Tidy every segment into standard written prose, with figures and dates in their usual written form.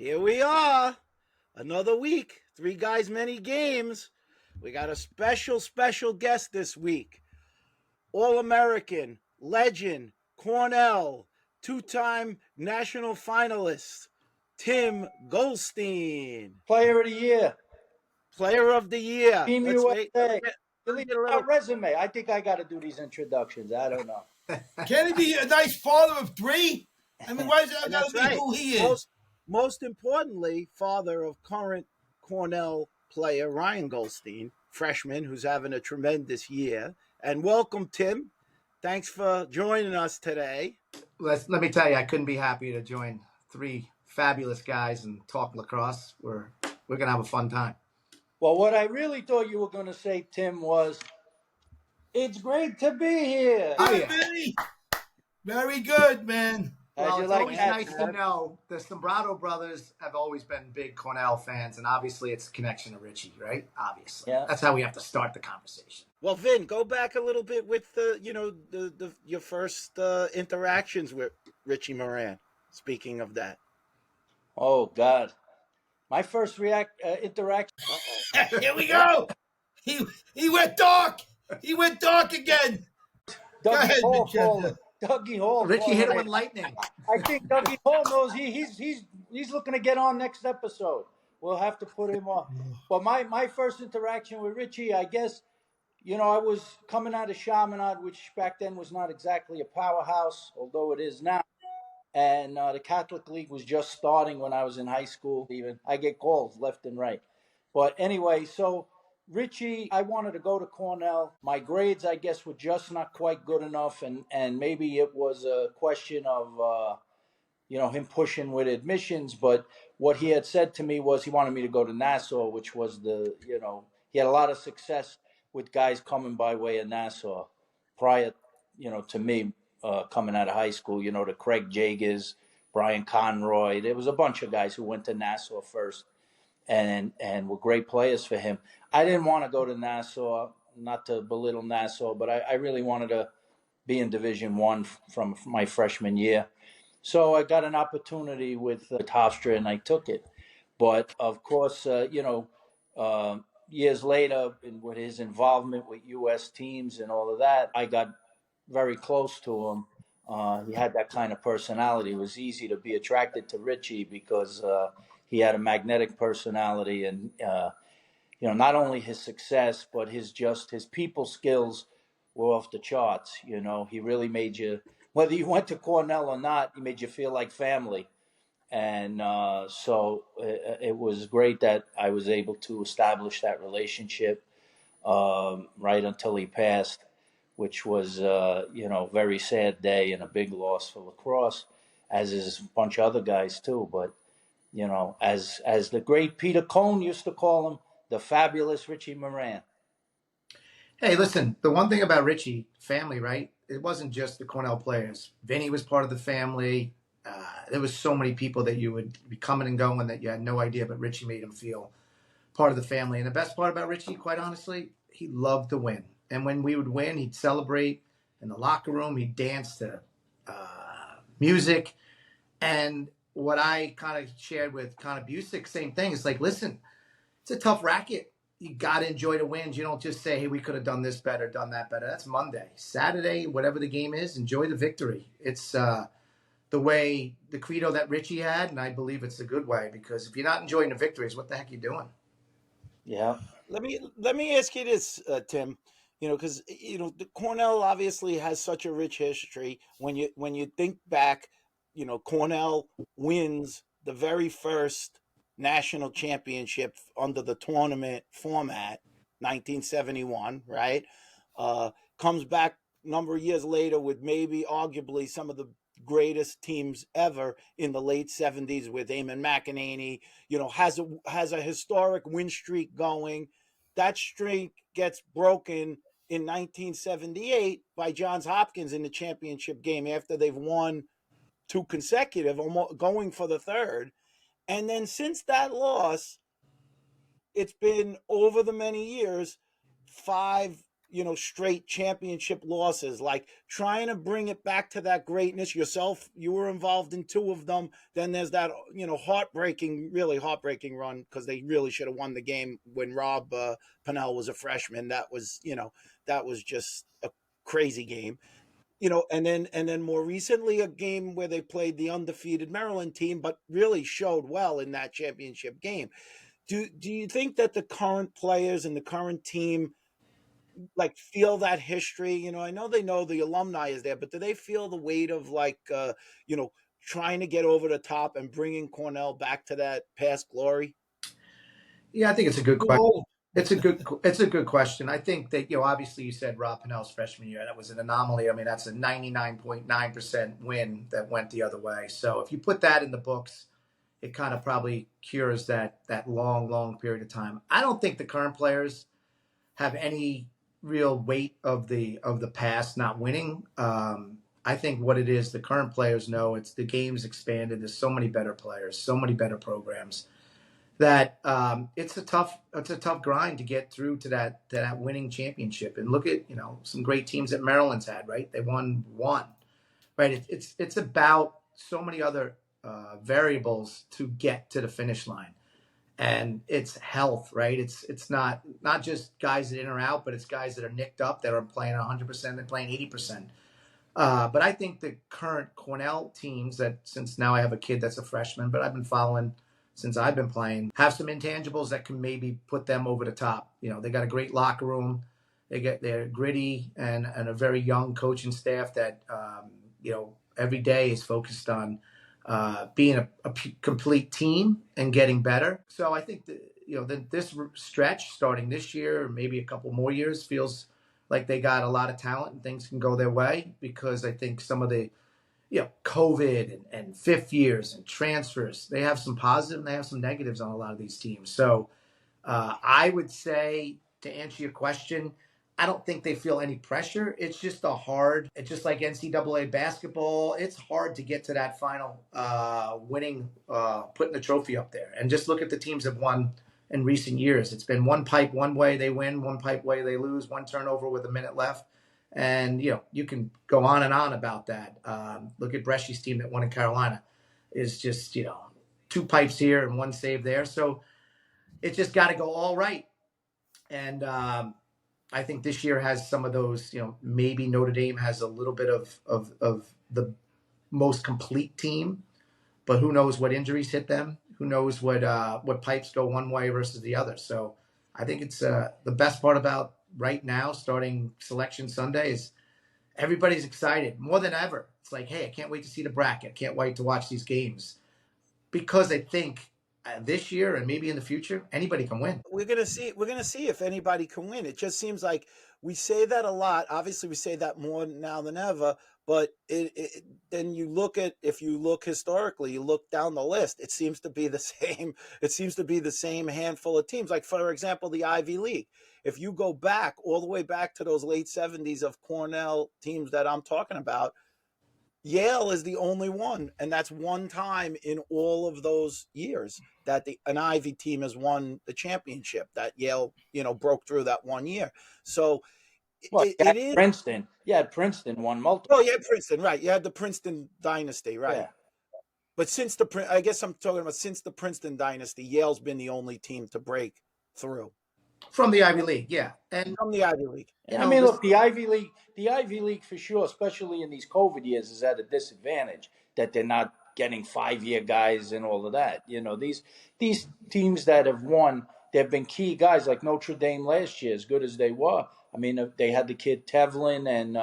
Here we are. Another week. Three guys, many games. We got a special guest this week. All-American, legend, Cornell, two-time national finalist, Tim Goldstein. Player of the year. Player of the year. Team Let's USA. get a little resume. I think I got to do these introductions. I don't know. Can he be a nice father of three? I mean, why does that That's gotta be right. who he is? Most importantly, father of current Cornell player Ryan Goldstein, freshman, who's having a tremendous year. And welcome, Tim. Thanks for joining us today. Let me tell you, I couldn't be happier to join three fabulous guys and talk lacrosse. We're gonna have a fun time. Well, what I really thought you were going to say, Tim, was it's great to be here. Oh, Hi, yeah. Vinny. Very good, man. Well, you it's like always that, nice to know the Sombrado brothers have always been big Cornell fans, and obviously it's a connection to Richie, right? Obviously, Yeah. That's how we have to start the conversation. Well, Vin, go back a little bit with your first interactions with Richie Moran. Speaking of that, Oh, God. My first interaction. Here we go. He went dark. He went dark again. Go Dougie ahead, Hall Vincenzo. called it. Dougie Hall. Richie called hit it it. with lightning. I think Dougie Hall knows he's looking to get on next episode. We'll have to put him on. But my first interaction with Richie, I guess, I was coming out of Chaminade, which back then was not exactly a powerhouse, although it is now. And the Catholic League was just starting when I was in high school. Even I get calls left and right. But anyway, so Richie, I wanted to go to Cornell. My grades, I guess, were just not quite good enough, and maybe it was a question of him pushing with admissions. But what he had said to me was he wanted me to go to Nassau, which was he had a lot of success with guys coming by way of Nassau prior, to me coming out of high school. To Craig Jagers, Brian Conroy. There was a bunch of guys who went to Nassau first, and were great players for him. I didn't want to go to Nassau, not to belittle Nassau, but I really wanted to be in Division I from my freshman year. So I got an opportunity with Hofstra, and I took it. But of course, years later, with his involvement with U.S. teams and all of that, I got very close to him. He had that kind of personality. It was easy to be attracted to Richie because he had a magnetic personality, and not only his success, but his people skills were off the charts. He really made you, whether you went to Cornell or not, he made you feel like family. And so it was great that I was able to establish that relationship right until he passed, which was, very sad day and a big loss for lacrosse, as is a bunch of other guys too. But, as the great Peter Cohn used to call him, the fabulous Richie Moran. Hey, listen, the one thing about Richie, family, right? It wasn't just the Cornell players. Vinny was part of the family. There was so many people that you would be coming and going that you had no idea, but Richie made him feel part of the family. And the best part about Richie, quite honestly, he loved to win. And when we would win, he'd celebrate in the locker room. He'd dance to music. And what I kind of shared with Connor Busick, same thing. It's like, listen, it's a tough racket. You got to enjoy the wins. You don't just say, hey, we could have done this better, done that better. That's Monday. Saturday, whatever the game is, enjoy the victory. It's the way, the credo that Richie had, and I believe it's a good way, because if you're not enjoying the victories, what the heck are you doing? Yeah. let me ask you this, Tim. Because the Cornell obviously has such a rich history. When you think back, Cornell wins the very first national championship under the tournament format, 1971, right? Comes back a number of years later with maybe arguably some of the greatest teams ever in the late 70s with Eamon McEnany, has a historic win streak going. That streak gets broken in 1978 by Johns Hopkins in the championship game after they've won two consecutive, almost going for the third. And then since that loss, it's been over the many years, 5 straight championship losses, like trying to bring it back to that greatness. Yourself, you were involved in two of them. Then there's that, really heartbreaking run, because they really should have won the game when Rob Pennell was a freshman. That was just a crazy game. And then more recently, a game where they played the undefeated Maryland team, but really showed well in that championship game. Do you think that the current players and the current team like feel that history? I know they know the alumni is there, but do they feel the weight of like trying to get over the top and bringing Cornell back to that past glory? Yeah, I think it's a good Too question. old. It's a good question. I think that, obviously you said Rob Pennell's freshman year. That was an anomaly. I mean, that's a 99.9% win that went the other way. So if you put that in the books, it kind of probably cures that long, long period of time. I don't think the current players have any real weight of the past not winning. I think what it is, the current players know it's the game's expanded. There's so many better players, so many better programs, that it's a tough grind to get through to that winning championship. And look at some great teams that Maryland's had, right? They won one, right? It's about so many other variables to get to the finish line, and it's health, right? It's not just guys that in or out, but it's guys that are nicked up, that are playing 100%, they're playing 80%. But I think the current Cornell teams, that since now I have a kid that's a freshman, but I've been following since I've been playing, have some intangibles that can maybe put them over the top. They got a great locker room. They're gritty and a very young coaching staff that, every day is focused on being a complete team and getting better. So I think that, this stretch starting this year, or maybe a couple more years, feels like they got a lot of talent and things can go their way, because I think some of the COVID and fifth years and transfers, they have some positive and they have some negatives on a lot of these teams. So I would say, to answer your question, I don't think they feel any pressure. It's just it's just like NCAA basketball. It's hard to get to that final winning, putting the trophy up there. And just look at the teams that won in recent years. It's been one pipe one way they win, one pipe way they lose, one turnover with a minute left. And, you can go on and on about that. Look at Bresci's team that won in Carolina. Is just, two pipes here and one save there. So it's just got to go all right. And I think this year has some of those, maybe Notre Dame has a little bit of the most complete team, but who knows what injuries hit them? Who knows what pipes go one way versus the other? So I think it's the best part about right now, starting Selection Sunday, is everybody's excited more than ever. It's like, hey, I can't wait to see the bracket. I can't wait to watch these games, because I think this year and maybe in the future, anybody can win. We're gonna see. We're gonna see if anybody can win. It just seems like we say that a lot. Obviously, we say that more now than ever. But then if you look historically, you look down the list, it seems to be the same. It seems to be the same handful of teams. Like, for example, the Ivy League. If you go back all the way back to those late '70s of Cornell teams that I'm talking about, Yale is the only one, and that's one time in all of those years that an Ivy team has won the championship. That Yale, broke through that one year. So Well, it is. Princeton. Yeah, Princeton won multiple. Oh, yeah, Princeton, right? You had the Princeton dynasty, right? Yeah. But I guess I'm talking about since the Princeton dynasty, Yale's been the only team to break through From the Ivy League, yeah. And from the Ivy League. I mean, look, the Ivy League for sure, especially in these COVID years, is at a disadvantage that they're not getting 5-year guys and all of that. These teams that have won, there have been key guys like Notre Dame last year, as good as they were. I mean, they had the kid Tevlin and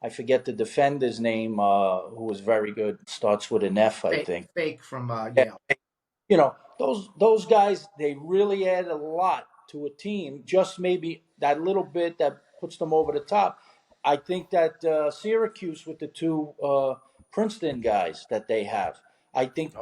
I forget the defender's name, who was very good. Starts with an F, I think. Fake from Yale. Those guys, they really add a lot to a team, just maybe that little bit that puts them over the top. I think that Syracuse, with the two Princeton guys that they have, I think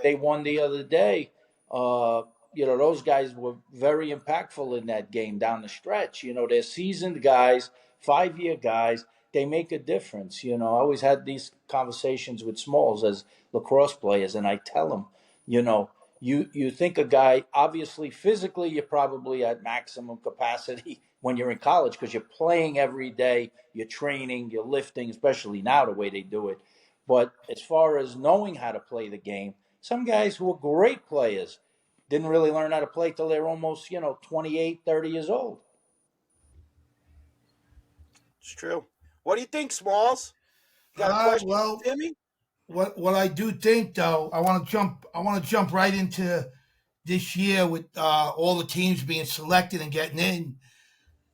they won the other day. Those guys were very impactful in that game down the stretch. They're seasoned guys, 5-year guys. They make a difference. I always had these conversations with Smalls as lacrosse players, and I tell them, you think a guy, obviously physically you're probably at maximum capacity when you're in college because you're playing every day, you're training, you're lifting, especially now the way they do it. But as far as knowing how to play the game, some guys who are great players didn't really learn how to play till they're almost, 28, 30 years old. It's true. What do you think, Smalls? You got a question, Well, Timmy? what I do think though, I want to jump right into this year with all the teams being selected and getting in.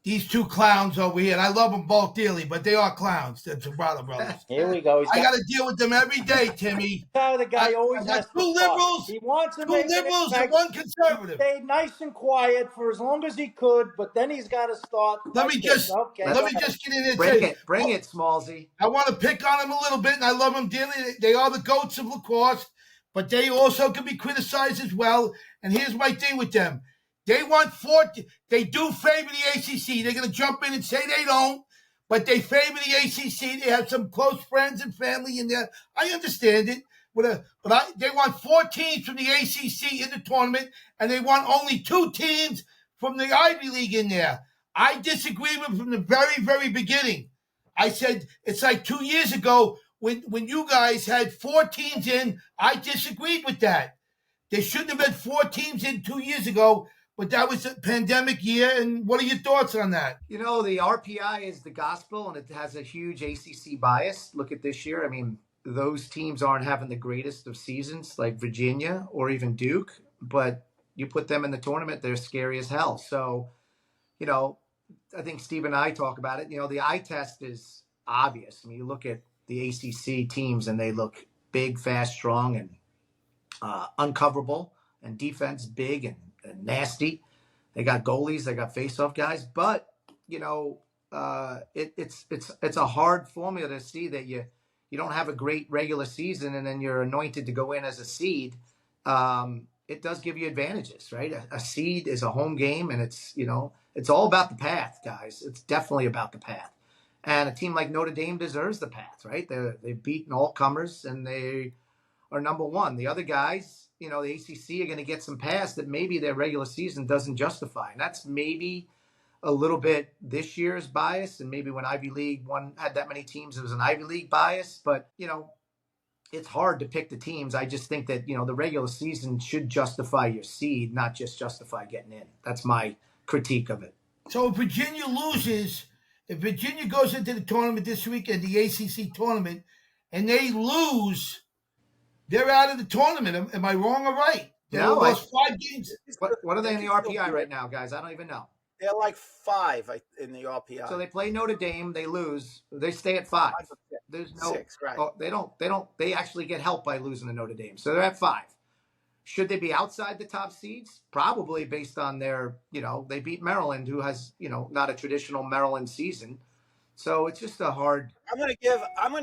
These two clowns over here, and I love them both dearly, but they are clowns. They're brother brothers. Here we go. I got to deal with them every day, Timmy. How the guy always I got has to two talk. liberals, He wants to two make an liberals, and impact. one He conservative. stayed nice and quiet for as long as he could, but then he's got to start. Let me just Okay, let me just get in there. Bring it, Smallsy. I want to pick on them a little bit, and I love them dearly. They are the goats of lacrosse, but they also can be criticized as well. And here's my thing with them: they want 40. They do favor the ACC. They're going to jump in and say they don't, but they favor the ACC. They have some close friends and family in there. I understand it, they want 4 teams from the ACC in the tournament, and they want only 2 teams from the Ivy League in there. I disagree with them from the very, very beginning. I said it's like 2 years ago when you guys had 4 teams in. I disagreed with that. There shouldn't have been 4 teams in 2 years ago, but that was a pandemic year. And what are your thoughts on that? The RPI is the gospel, and it has a huge ACC bias. Look at this year. I mean, those teams aren't having the greatest of seasons like Virginia or even Duke, but you put them in the tournament, they're scary as hell. So, I think Steve and I talk about it. The eye test is obvious. I mean, you look at the ACC teams and they look big, fast, strong, and uncoverable, and defense big and nasty. They got goalies, they got face-off guys, but it's a hard formula to see that you don't have a great regular season and then you're anointed to go in as a seed. It does give you advantages, right? A seed is a home game, and it's all about the path, guys. It's definitely about the path. And a team like Notre Dame deserves the path, right? They've beaten all comers, and they are number one. The other guys, the ACC are going to get some pass that maybe their regular season doesn't justify. And that's maybe a little bit this year's bias. And maybe when Ivy League one had that many teams, it was an Ivy League bias. But, it's hard to pick the teams. I just think that, the regular season should justify your seed, not just justify getting in. That's my critique of it. So if Virginia goes into the tournament this weekend, the ACC tournament, and they lose, they're out of the tournament. Am I wrong or right? They lost 5 games. What are they in the RPI right now, guys? I don't even know. They're like 5 in the RPI. So they play Notre Dame, they lose, they stay at 5. There's no 6, right? They actually get help by losing to Notre Dame. So they're at 5. Should they be outside the top seeds? Probably, based on their, they beat Maryland, who has, not a traditional Maryland season. So it's just a hard. I'm gonna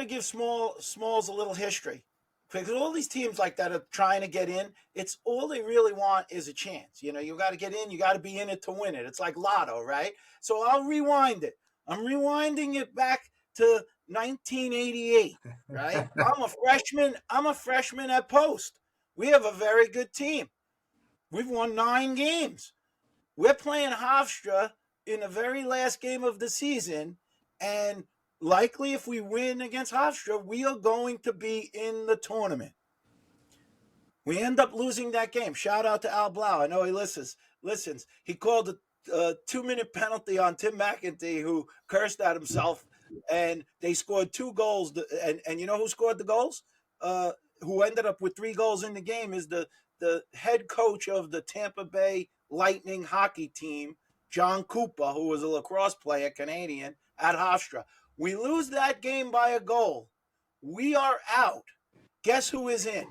give Smalls a little history, because all these teams like that are trying to get in. It's all they really want is a chance. You got to get in. You got to be in it to win it. It's like lotto, right? So I'll rewind it. I'm rewinding it back to 1988. Right? I'm a freshman at Post. We have a very good team. We've won 9 games. We're playing Hofstra in the very last game of the season, and likely if we win against Hofstra, we are going to be in the tournament. We end up losing that game. Shout out to Al Blau. I know he listens. He called a 2-minute penalty on Tim McEntee, who cursed at himself, and they scored 2 goals. And you know who scored the goals? Who ended up with 3 goals in the game is the head coach of the Tampa Bay Lightning hockey team, John Cooper, who was a lacrosse player, Canadian, at Hofstra. We lose that game by a goal. We are out. Guess who is in?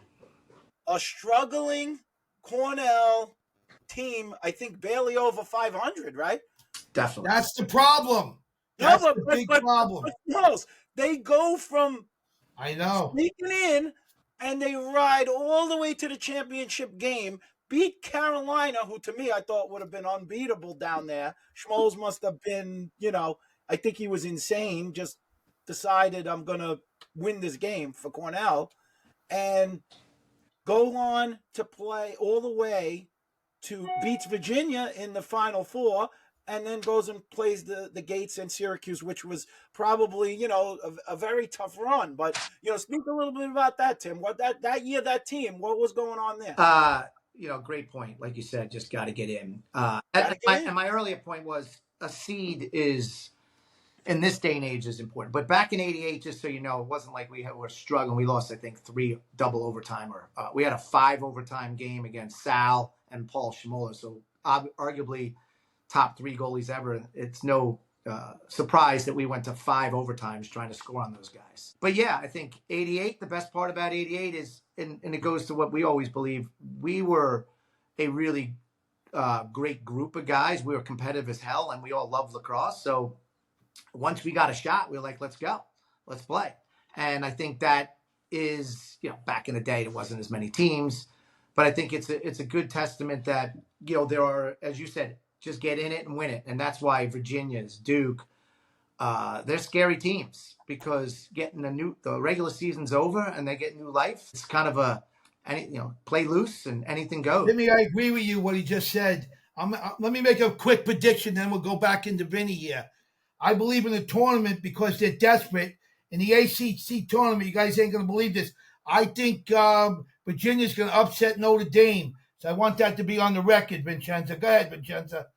A struggling Cornell team, I think barely over 500, right? Definitely. That's the problem. That's the big problem. They go from sneaking in, and they ride all the way to the championship game, beat Carolina, who to me I thought would have been unbeatable down there. Schmoes must have been, I think he was insane, just decided I'm going to win this game for Cornell, and go on to play all the way to beat Virginia in the Final Four, and then goes and plays the Gates and Syracuse, which was probably, a very tough run. But, speak a little bit about that, Tim. What that year, that team, what was going on there? Great point. Like you said, just got to get in. Gotta get in. And my earlier point was a seed is, in this day and age, is important. But back in '88, just so you know, it wasn't like we were struggling. We lost, I think, 3 double overtime, or we had a 5 overtime game against Sal and Paul Schmoller. So arguably top 3 goalies ever. It's no surprise that we went to 5 overtimes trying to score on those guys. But yeah, I think '88, the best part about '88 is, and it goes to what we always believe, we were a really great group of guys. We were competitive as hell, and we all loved lacrosse. So once we got a shot, we were like, let's go, let's play. And I think that is, back in the day, there wasn't as many teams, but I think it's a good testament that, there are, as you said, just get in it and win it. And that's why Virginia's, Duke, they're scary teams, because getting the regular season's over and they get new life. It's kind of play loose and anything goes. Jimmy, I agree with you what he just said. Let me make a quick prediction, then we'll go back into Vinny here. I believe in the tournament because they're desperate. In the ACC tournament, you guys ain't going to believe this. I think Virginia's going to upset Notre Dame. So I want that to be on the record, Vincenza. Go ahead, Vincenza.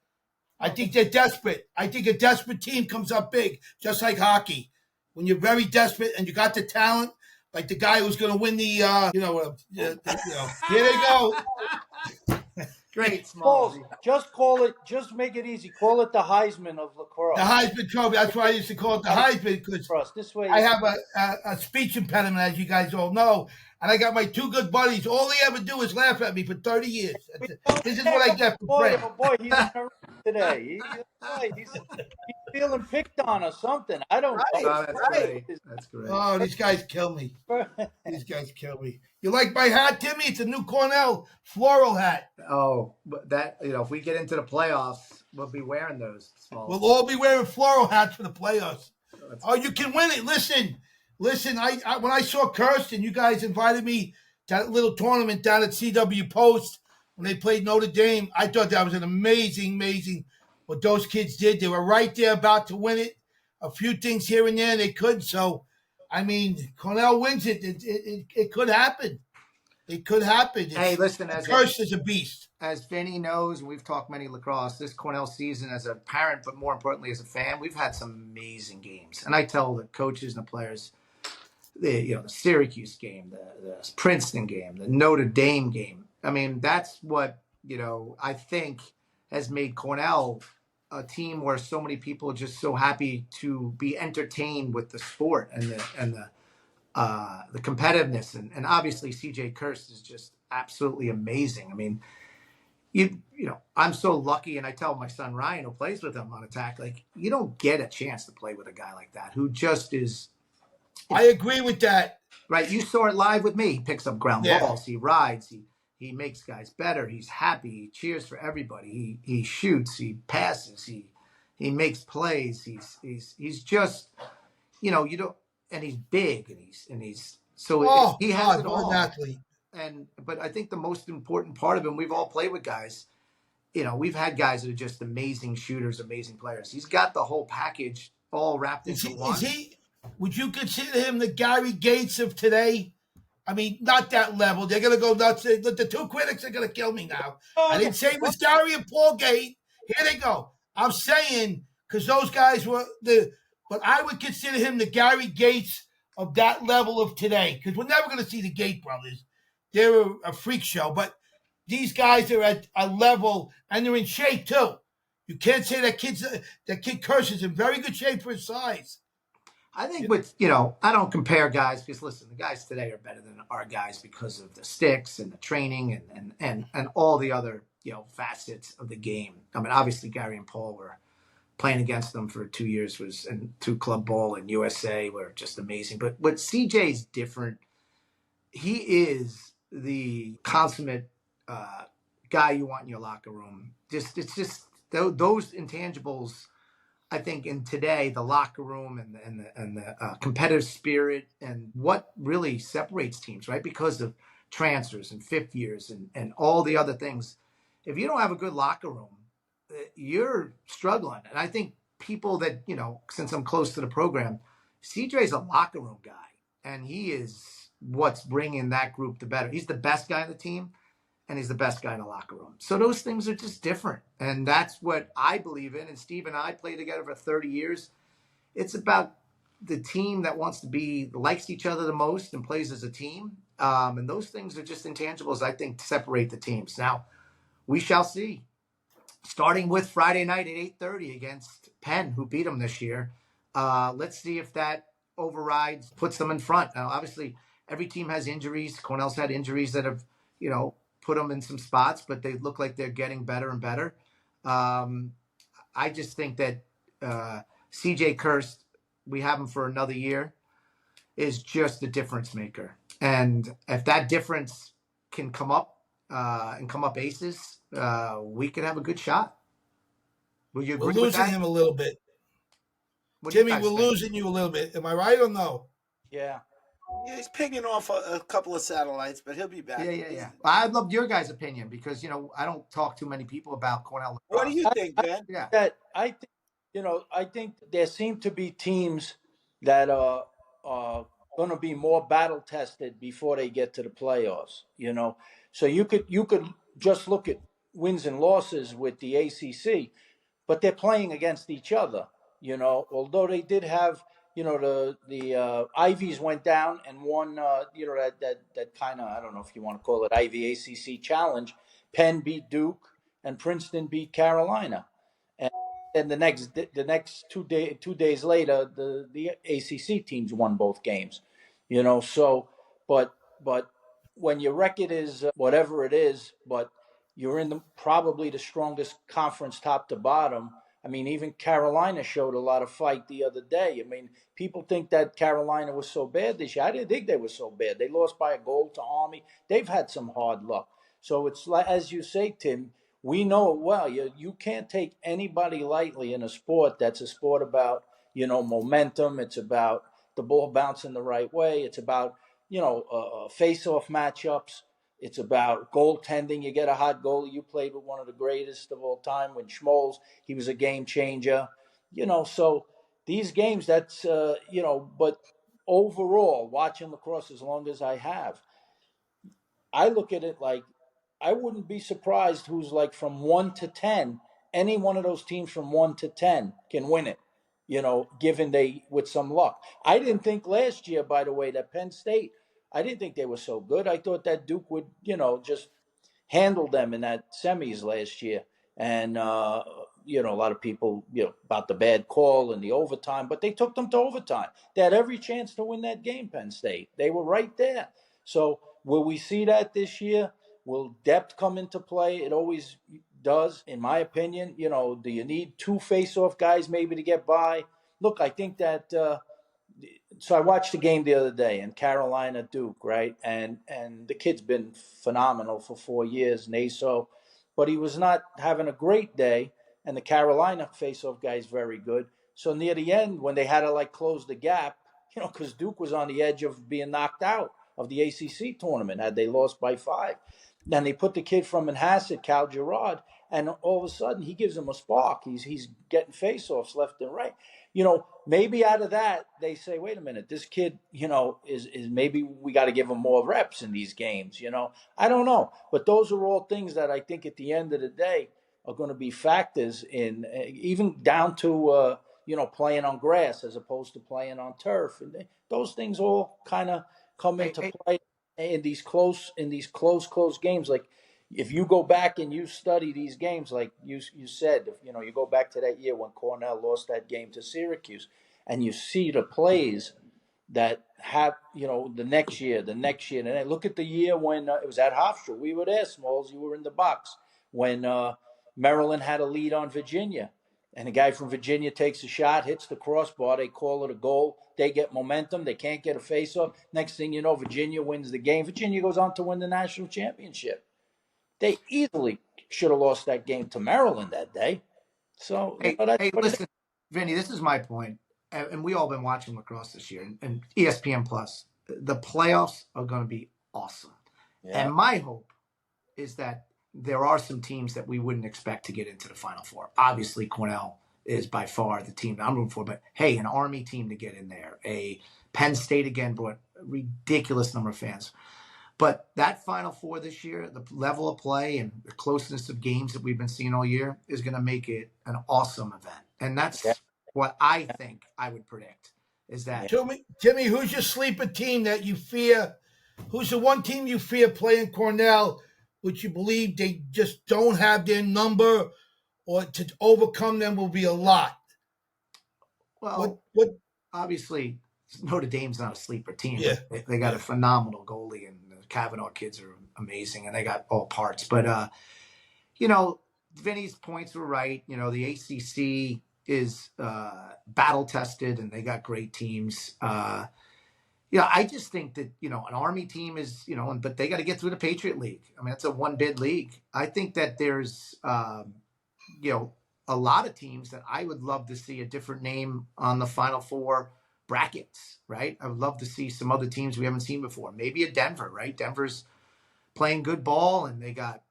I think they're desperate. I think a desperate team comes up big, just like hockey. When you're very desperate and you got the talent, like the guy who's going to win the, here they go. Great, Smalls. Just make it easy. Call it the Heisman of lacrosse. The Heisman Trophy. That's why I used to call it the Heisman, because this way I have a speech impediment, as you guys all know. And I got my 2 good buddies. All they ever do is laugh at me for 30 years. This is what I get for prayer. Boy, he's in a today. He's feeling picked on or something. I don't know. That's great. Oh, these guys kill me. These guys kill me. You like my hat, Timmy? It's a new Cornell floral hat. Oh, but that, if we get into the playoffs, we'll be wearing those. We'll all be wearing floral hats for the playoffs. Oh, you can win it. Listen, I when I saw Kirsten, you guys invited me to that little tournament down at CW Post when they played Notre Dame. I thought that was an amazing what those kids did. They were right there about to win it. A few things here and there, and they couldn't. So, I mean, Cornell wins it. It could happen. It could happen. Hey, listen, Kirsten is a beast. As Vinny knows, we've talked many lacrosse. This Cornell season, as a parent, but more importantly as a fan, we've had some amazing games. And I tell the coaches and the players, the Syracuse game, the Princeton game, the Notre Dame game. I mean, that's what, I think has made Cornell a team where so many people are just so happy to be entertained with the sport and the competitiveness. And obviously CJ Kirst is just absolutely amazing. I mean, I'm so lucky, and I tell my son Ryan, who plays with him on attack, like, you don't get a chance to play with a guy like that who just is. I agree with that. Right. You saw it live with me. He picks up ground balls. He rides. He makes guys better. He's happy. He cheers for everybody. He shoots. He passes. He makes plays. He's just, you don't, and he's big, and he's so he has it all. Athlete. But I think the most important part of him, we've all played with guys. We've had guys that are just amazing shooters, amazing players. He's got the whole package all wrapped into one. Would you consider him the Gary Gates of today? I mean, not that level. They're going to go nuts. The 2 critics are going to kill me now. I didn't say it was Gary and Paul Gate. Here they go. I'm saying, because those guys were but I would consider him the Gary Gates of that level of today, because we're never going to see the Gate brothers. They're a freak show, but these guys are at a level, and they're in shape too. You can't say that kid Kirst is in very good shape for his size. I think I don't compare guys, because listen, the guys today are better than our guys because of the sticks and the training and all the other, facets of the game. I mean, obviously Gary and Paul were playing against them for 2 years, and 2 club ball and USA were just amazing. But what CJ's different, he is the consummate guy you want in your locker room. It's just those intangibles. I think in today, the locker room and the competitive spirit, and what really separates teams, right? Because of transfers and 5th years and all the other things. If you don't have a good locker room, you're struggling. And I think people that, since I'm close to the program, CJ's a locker room guy, and he is what's bringing that group to better. He's the best guy on the team, and he's the best guy in the locker room. So those things are just different. And that's what I believe in. And Steve and I played together for 30 years. It's about the team that likes each other the most and plays as a team. And those things are just intangibles, I think, to separate the teams. Now, we shall see. Starting with Friday night at 8:30 against Penn, who beat them this year. Let's see if that overrides, puts them in front. Now, obviously, every team has injuries. Cornell's had injuries that have, put them in some spots, but they look like they're getting better and better. I just think that CJ Kirst, we have him for another year, is just a difference maker. And if that difference can come up and come up aces, we could have a good shot. Would you We're agree with losing that? him a little bit. What do you Timmy, guys we're think? losing you a little bit. Am I right or no? Yeah. Yeah, he's pinging off a couple of satellites, but he'll be back. Yeah. I'd love your guys' opinion because, I don't talk to many people about Cornell What do lacrosse. you think, Ben? Yeah. I think I think there seem to be teams that are going to be more battle tested before they get to the playoffs. So you could just look at wins and losses with the ACC, but they're playing against each other. Although they did have the Ivies went down and won. That kind of, I don't know if you want to call it Ivy ACC challenge. Penn beat Duke and Princeton beat Carolina. And the next 2 days later, the ACC teams won both games. So but when your record is whatever it is, but you're in probably the strongest conference top to bottom. I mean, even Carolina showed a lot of fight the other day. I mean, people think that Carolina was so bad this year. I didn't think they were so bad. They lost by a goal to Army. They've had some hard luck. So it's like, as you say, Tim, we know it well. You can't take anybody lightly in a sport that's a sport about, momentum. It's about the ball bouncing the right way. It's about, face-off matchups. It's about goaltending. You get a hot goalie. You played with one of the greatest of all time, when Schmoles. He was a game changer. So these games, but overall, watching lacrosse as long as I have, I look at it like I wouldn't be surprised who's like from 1 to 10. Any one of those teams from 1 to 10 can win it, given they with some luck. I didn't think last year, by the way, that Penn State, I didn't think they were so good. I thought that Duke would, just handled them in that semis last year. And, a lot of people, about the bad call and the overtime, but they took them to overtime. They had every chance to win that game, Penn State. They were right there. So will we see that this year? Will depth come into play? It always does, in my opinion. Do you need two face-off guys maybe to get by? Look, I think that so I watched the game the other day in Carolina Duke, right? And the kid's been phenomenal for 4 years, Naso, but he was not having a great day. And the Carolina faceoff guy is very good. So near the end, when they had to close the gap, because Duke was on the edge of being knocked out of the ACC tournament had they lost by 5. Then they put the kid from Manhasset, Cal Gerard, and all of a sudden he gives him a spark. He's getting faceoffs left and right. Maybe out of that they say, wait a minute, this kid, is maybe we got to give him more reps in these games. I don't know, but those are all things that I think at the end of the day are going to be factors in, even down to playing on grass as opposed to playing on turf, and those things all kind of come into play in these close games. Like if you go back and you study these games, like you said, you go back to that year when Cornell lost that game to Syracuse, and you see the plays that have the next year, and then look at the year when it was at Hofstra. We were there, Smalls. You were in the box when Maryland had a lead on Virginia. And the guy from Virginia takes a shot, hits the crossbar. They call it a goal. They get momentum. They can't get a faceoff. Next thing you know, Virginia wins the game. Virginia goes on to win the national championship. They easily should have lost that game to Maryland that day. So, hey, listen, Vinny, this is my point. And we all been watching lacrosse this year, and ESPN Plus. The playoffs are going to be awesome. Yeah. And my hope is that there are some teams that we wouldn't expect to get into the Final Four. Obviously, Cornell is by far the team that I'm rooting for, but hey, an Army team to get in there, a Penn State again brought a ridiculous number of fans. But that Final Four this year, the level of play and the closeness of games that we've been seeing all year is going to make it an awesome event. And that's what I think I would predict is that. Timmy, who's your sleeper team that you fear? Who's the one team you fear playing Cornell, which you believe they just don't have their number, or to overcome them will be a lot? Well, what? Obviously, Notre Dame's not a sleeper team. Yeah. They got a phenomenal goalie, and the Kavanaugh kids are amazing, and they got all parts. But, Vinny's points were right. The ACC is battle tested, and they got great teams. I just think that, an Army team is, but they got to get through the Patriot League. I mean, it's a one bid league. I think that there's, a lot of teams that I would love to see a different name on the Final Four brackets, right? I would love to see some other teams we haven't seen before. Maybe a Denver, right? Denver's playing good ball, and they got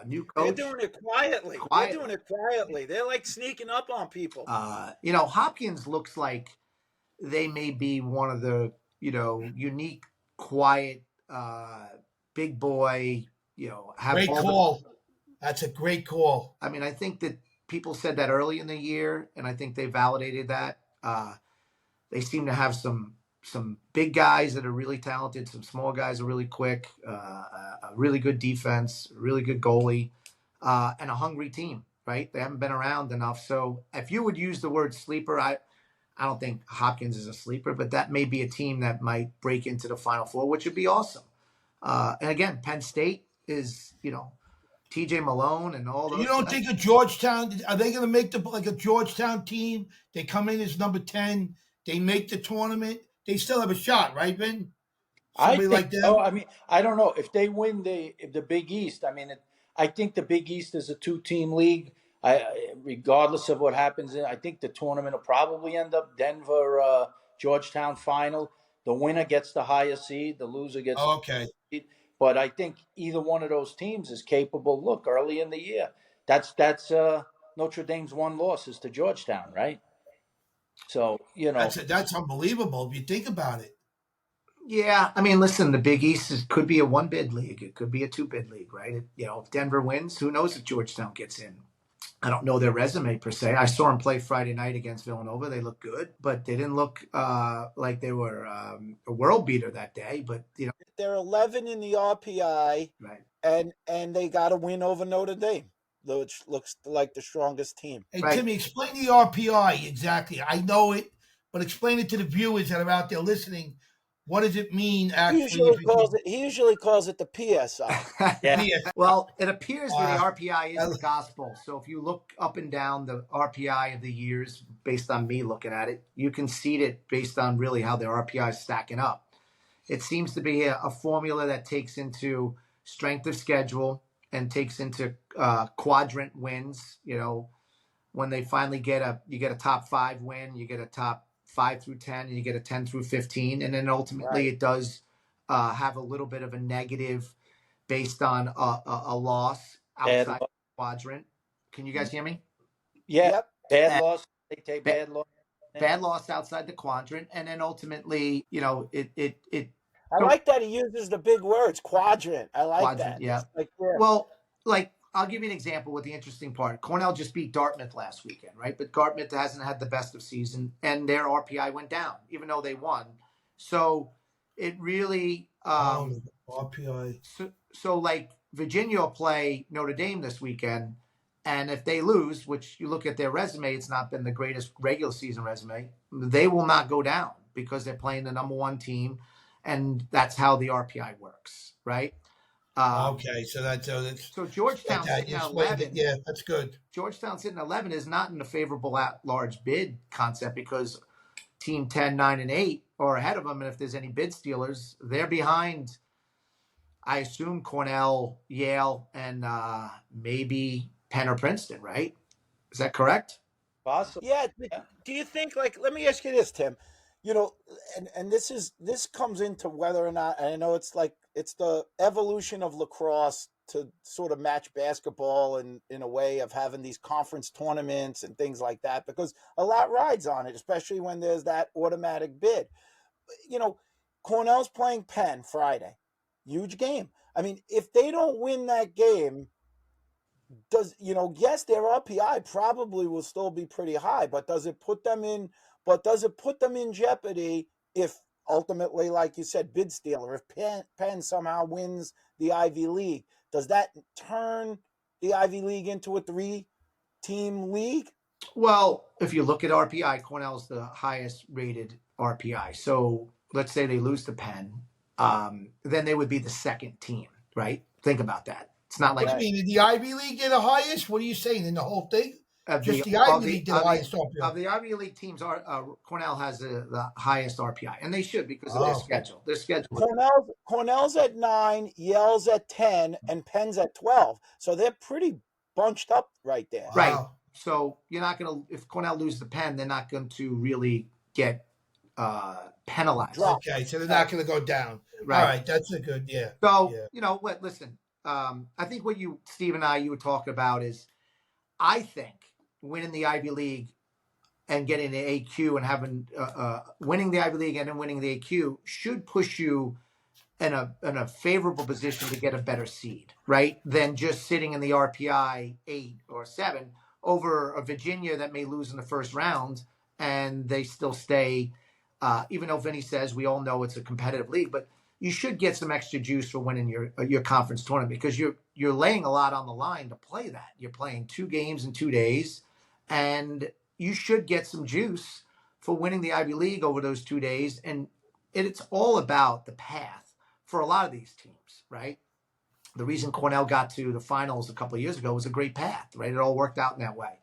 new coach. They're doing it quietly. They're doing it quietly. They're like sneaking up on people. Hopkins looks like they may be one of the, unique, quiet, big boy, have great call. That's a great call. I mean, I think that people said that early in the year, and I think they validated that. They seem to have some big guys that are really talented, some small guys are really quick, a really good defense, a really good goalie, and a hungry team, right? They haven't been around enough. So if you would use the word sleeper, I don't think Hopkins is a sleeper, but that may be a team that might break into the Final Four, which would be awesome. And again, Penn State is, TJ Malone and all those. You don't think of Georgetown? Are they going to make like a Georgetown team? They come in as number 10. They make the tournament. They still have a shot, right, Ben? Somebody like that. I mean, I don't know if they win the Big East. I mean, I think the Big East is a 2-team league. Regardless of what happens, I think the tournament will probably end up Denver, Georgetown final. The winner gets the higher seed. The loser gets okay. The seed. But I think either one of those teams is capable. Look, early in the year, that's Notre Dame's one loss is to Georgetown, right? So that's unbelievable if you think about it. Yeah, I mean, listen, the Big East could be a 1-bid league. It could be a 2-bid league, right? If Denver wins, who knows if Georgetown gets in? I don't know their resume per se. I saw them play Friday night against Villanova. They looked good, but they didn't look like they were a world beater that day. But they're 11 in the RPI, right? And they got a win over Notre Dame, which looks like the strongest team. Hey, right. Timmy, explain the RPI exactly. I know it, but explain it to the viewers that are out there listening. What does it mean? Actually, he usually calls it the PSI. Yeah. Well, it appears that the RPI is the gospel. So if you look up and down the RPI of the years, based on me looking at it, you can see it based on really how the RPI is stacking up. It seems to be a formula that takes into strength of schedule and takes into quadrant wins. When they finally you get a top 5 win, you get a top 5 through 10, and you get a 10 through 15. And then ultimately it does have a little bit of a negative based on a loss outside the quadrant. Can you guys hear me? Yeah. Bad loss. They take bad loss. Bad loss outside the quadrant. And then ultimately, I like that he uses the big words, quadrant. I like quadrant, that. Yeah. Well, I'll give you an example with the interesting part. Cornell just beat Dartmouth last weekend, right? But Dartmouth hasn't had the best of season, and their RPI went down, even though they won. So it really RPI. So like Virginia will play Notre Dame this weekend, and if they lose, which you look at their resume, it's not been the greatest regular season resume, they will not go down because they're playing the number 1 team, and that's how the RPI works, right? Okay, so Georgetown sitting at 11. Yeah, that's good. Georgetown sitting at 11 is not in a favorable at-large bid concept because team 10, 9, and 8 are ahead of them, and if there's any bid stealers, they're behind, I assume, Cornell, Yale, and maybe Penn or Princeton, right? Is that correct? Possible. Yeah. Do you think, let me ask you this, Tim, and this comes into whether or not, and I know it's the evolution of lacrosse to sort of match basketball in a way of having these conference tournaments and things like that, because a lot rides on it, especially when there's that automatic bid. Cornell's playing Penn Friday. Huge game. I mean, if they don't win that game, yes, their RPI probably will still be pretty high, but does it put them in jeopardy if ultimately, like you said, bid stealer, if Penn somehow wins the Ivy League, does that turn the Ivy League into a 3-team league? Well, if you look at RPI, Cornell's the highest rated RPI. So let's say they lose to Penn, then they would be the second team, right? Think about that. It's not like What do you mean? Did the Ivy League get the highest? What are you saying? In the whole thing? Just the Ivy League did the highest RPI. Of the Ivy League teams, Cornell has the highest RPI, and they should because of their schedule. Their schedule. Cornell's at 9, Yale's at 10, and Penn's at 12. So they're pretty bunched up right there. Wow. Right. So you're not going to, if Cornell loses the Penn, they're not going to really get penalized. Okay, so they're not going to go down. Right. All right, that's a good, yeah. So, listen, I think what Steve and you were talking about is, I think winning the Ivy League and getting the AQ and having winning the Ivy League and then winning the AQ should push you in a favorable position to get a better seed, right? Than just sitting in the RPI 8 or 7 over a Virginia that may lose in the first round and they still stay. Even though Vinny says we all know it's a competitive league, but you should get some extra juice for winning your conference tournament because you're laying a lot on the line to play that. You're playing 2 games in 2 days, and you should get some juice for winning the Ivy League over those 2 days. And it's all about the path for a lot of these teams, right? The reason Cornell got to the finals a couple of years ago was a great path, right? It all worked out in that way.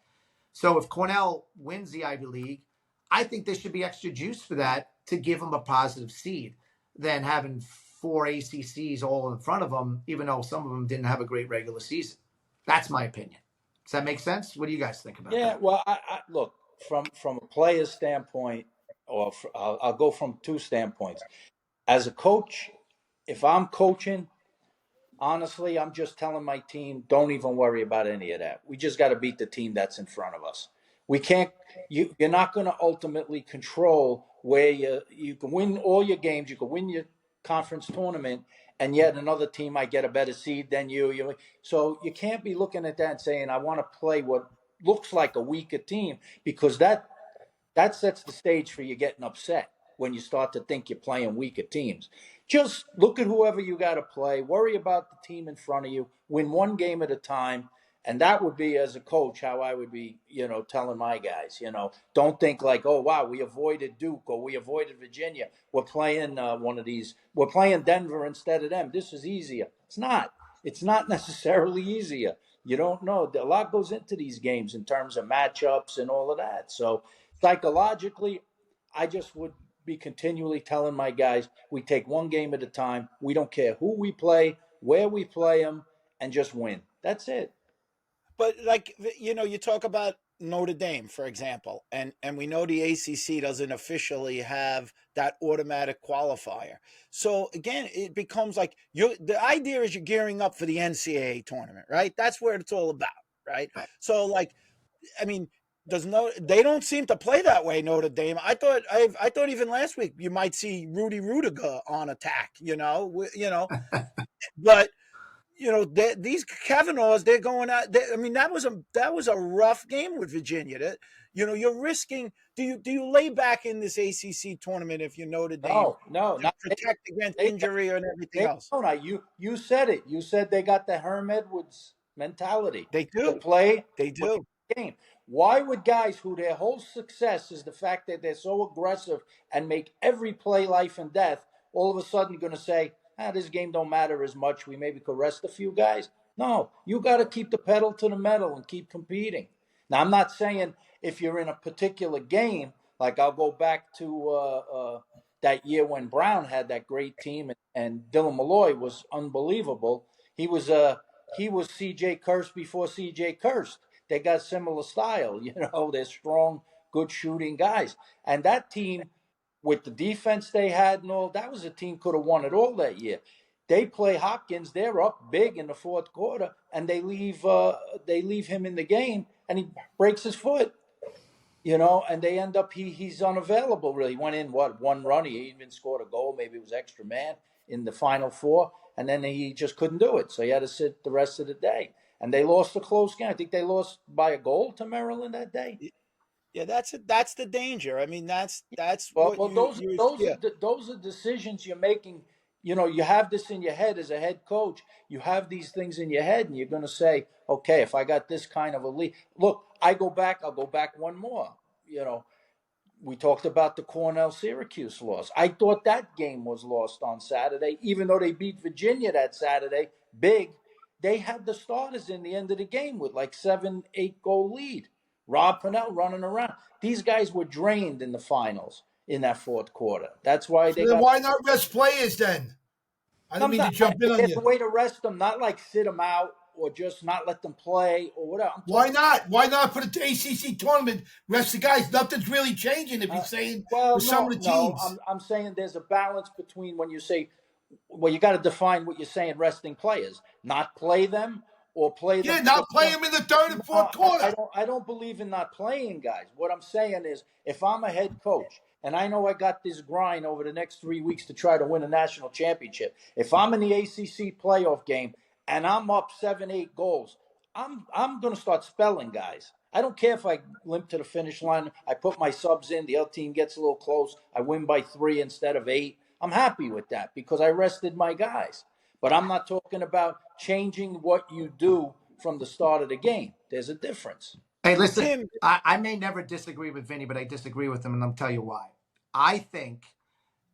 So if Cornell wins the Ivy League, I think there should be extra juice for that to give them a positive seed than having 4 ACCs all in front of them, even though some of them didn't have a great regular season. That's my opinion. Does that make sense? What do you guys think about that? Yeah, well, I look, from a player's standpoint, or I'll go from 2 standpoints. As a coach, if I'm coaching, honestly, I'm just telling my team, don't even worry about any of that. We just got to beat the team that's in front of us. We can't. You're not going to ultimately control where you can win all your games. You can win your conference tournament, and yet another team might get a better seed than you. So you can't be looking at that and saying, I want to play what looks like a weaker team, because that sets the stage for you getting upset when you start to think you're playing weaker teams. Just look at whoever you got to play. Worry about the team in front of you. Win 1 game at a time. And that would be, as a coach, how I would be, telling my guys, don't think like, oh, wow, we avoided Duke or we avoided Virginia. We're playing one of these. We're playing Denver instead of them. This is easier. It's not. It's not necessarily easier. You don't know. A lot goes into these games in terms of matchups and all of that. So psychologically, I just would be continually telling my guys, we take 1 game at a time. We don't care who we play, where we play them, and just win. That's it. But you talk about Notre Dame, for example, and we know the ACC doesn't officially have that automatic qualifier. So again, it becomes like the idea is you're gearing up for the NCAA tournament, right? That's where it's all about, right? So they don't seem to play that way, Notre Dame. I thought even last week you might see Rudy Rudiger on attack, but. These Kavanaughs, they're going out. That was a rough game with Virginia. You're risking. Do you lay back in this ACC tournament if you Notre Dame? No, to protect against injury and everything else. You said it. You said they got the Herm Edwards mentality. They do to play. They do. Game. Why would guys who their whole success is the fact that they're so aggressive and make every play life and death, all of a sudden going to say, this game don't matter as much. We maybe could rest a few guys. No, you got to keep the pedal to the metal and keep competing. Now, I'm not saying if you're in a particular game, like I'll go back to that year when Brown had that great team and Dylan Malloy was unbelievable. He was C.J. Kirst before C.J. Kirst. They got similar style. They're strong, good shooting guys. And that team, with the defense they had and all, that was a team could have won it all that year. They play Hopkins. They're up big in the fourth quarter, and they leave him in the game, and he breaks his foot. And they end up he's unavailable. Really, he went in one run. He even scored a goal. Maybe it was extra man in the final four, and then he just couldn't do it. So he had to sit the rest of the day. And they lost a close game. I think they lost by a goal to Maryland that day. Yeah, that's the danger. I mean, that's Well, what yeah. those are decisions you're making. You have this in your head as a head coach. You have these things in your head, and you're going to say, okay, if I got this kind of a lead, look, I'll go back one more. We talked about the Cornell Syracuse loss. I thought that game was lost on Saturday, even though they beat Virginia that Saturday big. They had the starters in the end of the game with like 7-8 goal lead. Rob Purnell running around. These guys were drained in the finals in that fourth quarter. That's why So then why not rest players then? I didn't mean to jump in on There's you. a way to rest them, not like sit them out or just not let them play or whatever. Why not? Why not for the ACC tournament rest the guys? Nothing's really changing if you're saying for some of the teams. I'm saying there's a balance between when you say, well, you got to define what you're saying, resting players, not play them or play them. Yeah, not play them in the third and fourth quarter. I don't believe in not playing guys. What I'm saying is, if I'm a head coach and I know I got this grind over the next 3 weeks to try to win a national championship, if I'm in the ACC playoff game and I'm up 7-8 goals, I'm going to start spelling guys. I don't care if I limp to the finish line. I put my subs in. The other team gets a little close. I win by 3 instead of 8. I'm happy with that because I rested my guys. But I'm not talking about changing what you do from the start of the game. There's a difference. Hey, listen, I may never disagree with Vinny, but I disagree with him, and I'll tell you why. I think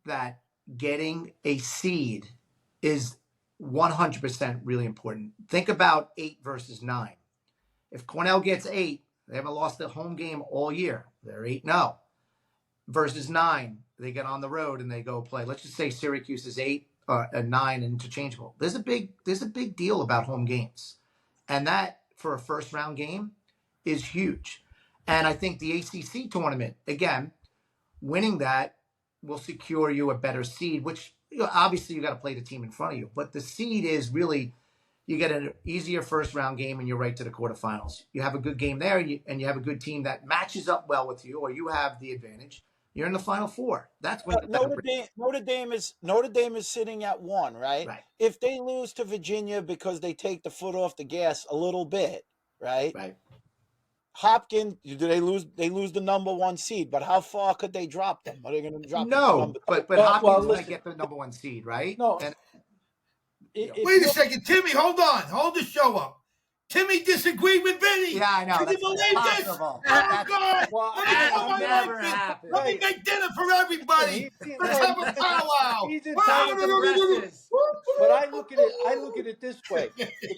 that getting a seed is 100% really important. Think about 8 versus 9. If Cornell gets 8, they haven't lost a home game all year. They're 8-0. Versus 9, they get on the road and they go play. Let's just say Syracuse is 8 and 9 interchangeable. There's a big deal about home games, and that for a first round game is huge. And I think the ACC tournament, again, winning that will secure you a better seed, which obviously you got to play the team in front of you. But the seed is really, you get an easier first round game and you're right to the quarterfinals. You have a good game there and you have a good team that matches up well with you, or you have the advantage. You're in the Final Four. That's when Notre Dame is sitting at 1, right? If they lose to Virginia because they take the foot off the gas a little bit, right? Right. Hopkins, they lose the number 1 seed, but how far could they drop them? Are they going to drop them? But Hopkins might get the number 1 seed, right? No. And, wait a second, Timmy, hold on. Hold the show up. Timmy disagreed with Vinny. Yeah, I know. Can you believe this? Oh, God. Well, Let me make dinner for everybody. Let's have a powwow. But I look at it this way.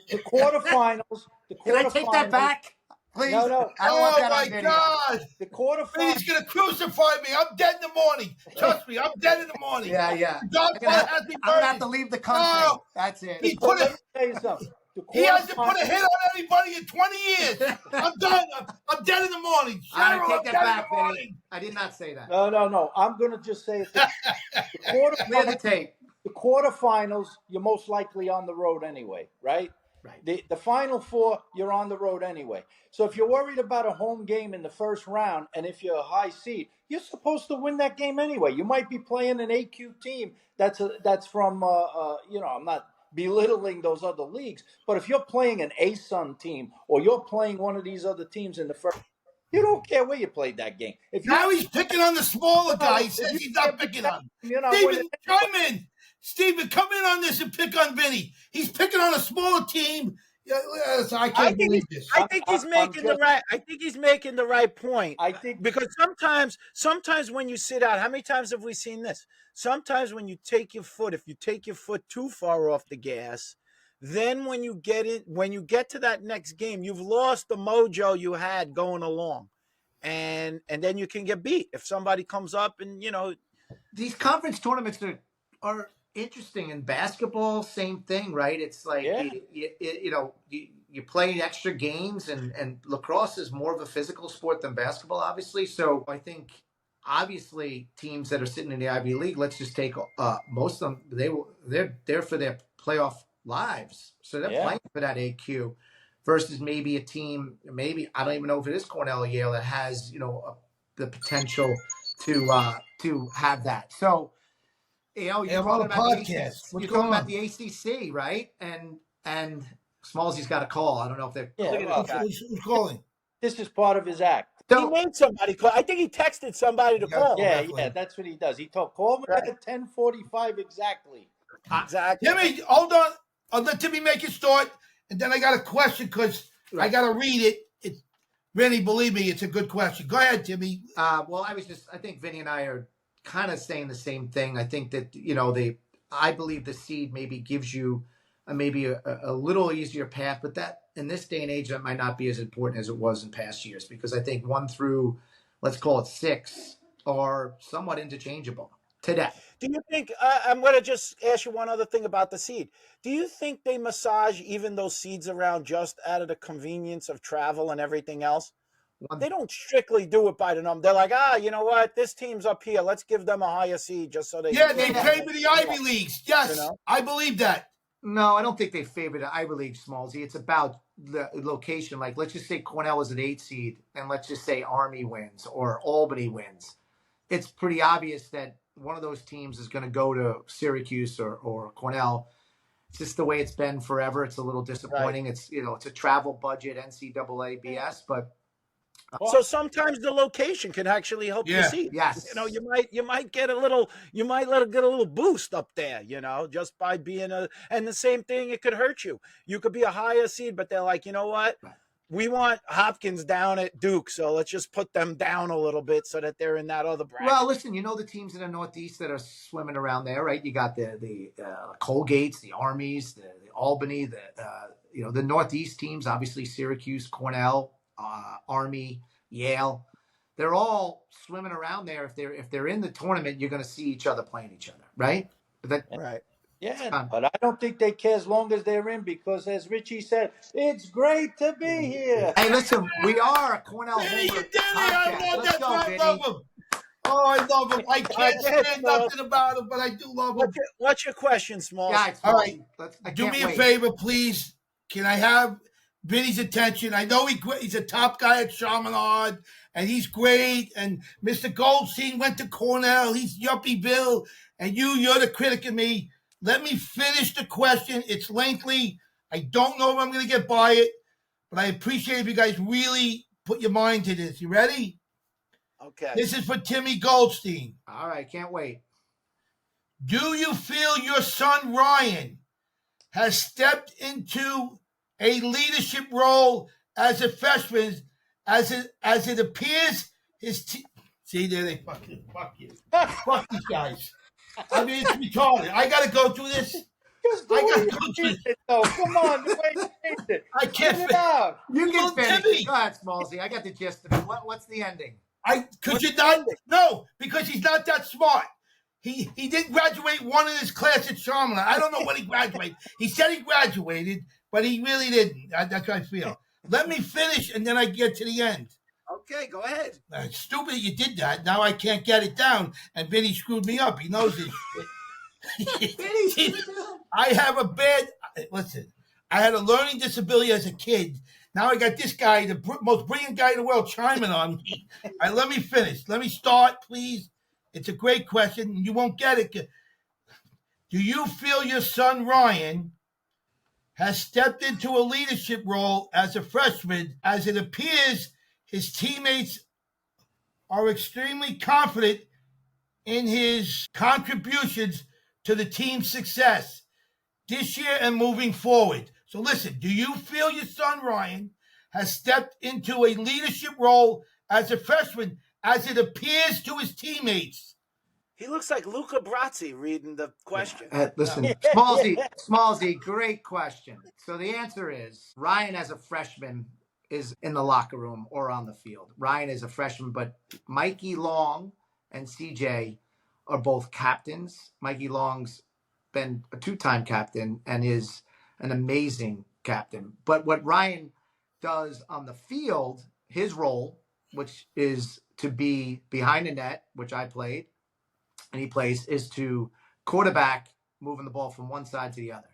The quarterfinals. Can I take that back? Please. No. I don't want that on video. God. The quarterfinals. Vinny's going to crucify me. I'm dead in the morning. Trust me, I'm dead in the morning. Yeah. God I'm going to have to leave the country. Oh, that's it. Let me tell you something. He hasn't put a hit on anybody in 20 years. I'm done. I'm dead in the morning. I take that back, Vinny. I did not say that. No. I'm going to just say it. The quarterfinals, you're most likely on the road anyway, right? Right. The Final Four, you're on the road anyway. So if you're worried about a home game in the first round, and if you're a high seed, you're supposed to win that game anyway. You might be playing an AQ team that's from, I'm not belittling those other leagues, but if you're playing an ASUN team or you're playing one of these other teams in the first, you don't care where you played that game. Now he's picking on the smaller guy. He says he's not picking on. Steven, chime in. Steven, come in on this and pick on Vinny. He's picking on a smaller team. I can't believe this. I think he's making the right point. I think because sometimes when you sit out, how many times have we seen this? Sometimes when you take your foot, if you take your foot too far off the gas, then when you get to that next game, you've lost the mojo you had going along, and then you can get beat if somebody comes up and these conference tournaments are interesting. In basketball, same thing, right? It's like you play extra games, and lacrosse is more of a physical sport than basketball, obviously. So I think obviously teams that are sitting in the Ivy League, let's just take most of them. They're there for their playoff lives. So they're playing for that AQ versus maybe a team, maybe I don't even know if it is Cornell or Yale that has, the potential to have that. So, Hey, you're I'm on talking a about the podcast. ACC, What's you're going talking about on? the ACC, right? And Smallsy's got a call. I don't know if they're Yeah, Look at well, this guy. Who's calling? this is part of his act. He so. made somebody call. I think he texted somebody to You gotta call call him. Yeah, back yeah, later. that's what he does. He call me Right. at 10:45 exactly. Exactly. Timmy, hold on. I'll let Timmy make his start, and then I got a question because I got to read it. It's Vinny, believe me, it's a good question. Go ahead, Timmy. Well, I think Vinny and I are kind of saying the same thing. I think that, I believe the seed maybe gives you maybe a little easier path, but that in this day and age, that might not be as important as it was in past years, because I think 1 through, let's call it 6, are somewhat interchangeable today. Do you think, I'm going to just ask you one other thing about the seed. Do you think they massage even those seeds around just out of the convenience of travel and everything else? They don't strictly do it by the number. They're like, you know what? This team's up here. Let's give them a higher seed just so they Yeah, can they get favor the Ivy Leagues. Yes, I believe that. No, I don't think they favor the Ivy League, Smallsy. It's about the location. Like, let's just say Cornell is an 8 seed, and let's just say Army wins or Albany wins. It's pretty obvious that one of those teams is going to go to Syracuse or Cornell. It's just the way it's been forever. It's a little disappointing. Right. It's a travel budget, NCAA BS, but so sometimes the location can actually help you see. Yes. You might get a little boost up there, just by being and the same thing, it could hurt you. You could be a higher seed, but they're like, you know what? We want Hopkins down at Duke, so let's just put them down a little bit so that they're in that other bracket. Well, listen, the teams in the Northeast that are swimming around there, right? You got the Colgates, the Armies, the Albany, the Northeast teams, obviously Syracuse, Cornell, Army, Yale. They're all swimming around there. If they're in the tournament, you're going to see each other playing each other, right? Right. Yeah, but I don't think they care as long as they're in, because as Richie said, it's great to be here. Hey, listen, we are a Cornell Vinny, Homer you did it. I love Let's that. go, I love him. Oh, I love him. I can't stand nothing about him, but I do love him. What's your question, Smalls? Yeah, all right. Do me a favor, please. Can I have Vinny's attention? I know he's a top guy at Chaminade, and he's great. And Mr. Goldstein went to Cornell. He's Yuppie Bill. And you're the critic of me. Let me finish the question. It's lengthy. I don't know if I'm going to get by it, but I appreciate if you guys really put your mind to this. You ready? Okay. This is for Timmy Goldstein. All right, can't wait. Do you feel your son Ryan has stepped into a leadership role as a freshman, as it appears his see there they fuck you. Fuck these guys. I mean, it's retarded. I got to go through this. I got to go through this. Oh, come on. The way you changed it. I can't. Get it out. You can finish. Timmy. Go ahead, Smallsy. I got the gist of it. What's the ending? Could you not? No, because he's not that smart. He didn't graduate one in his class at Chaminade. I don't know when he graduated. He said he graduated, but he really didn't. That's what I feel. Let me finish, and then I get to the end. Okay, go ahead. It's stupid that you did that. Now I can't get it down, and Vinny screwed me up. He knows this shit. I have a bad... Listen, I had a learning disability as a kid. Now I got this guy, the most brilliant guy in the world, chiming on me. All right, let me finish. Let me start, please. It's a great question. You won't get it. Do you feel your son, Ryan, has stepped into a leadership role as a freshman, as it appears his teammates are extremely confident in his contributions to the team's success this year and moving forward? So listen, do you feel your son, Ryan, has stepped into a leadership role as a freshman, as it appears to his teammates? He looks like Luca Brazzi reading the question. Listen, Smallsy, great question. So the answer is Ryan as a freshman is in the locker room or on the field. Ryan is a freshman, but Mikey Long and CJ are both captains. Mikey Long's been a 2-time captain and is an amazing captain. But what Ryan does on the field, his role, which is to be behind the net, which I played, and he plays, is to quarterback, moving the ball from one side to the other.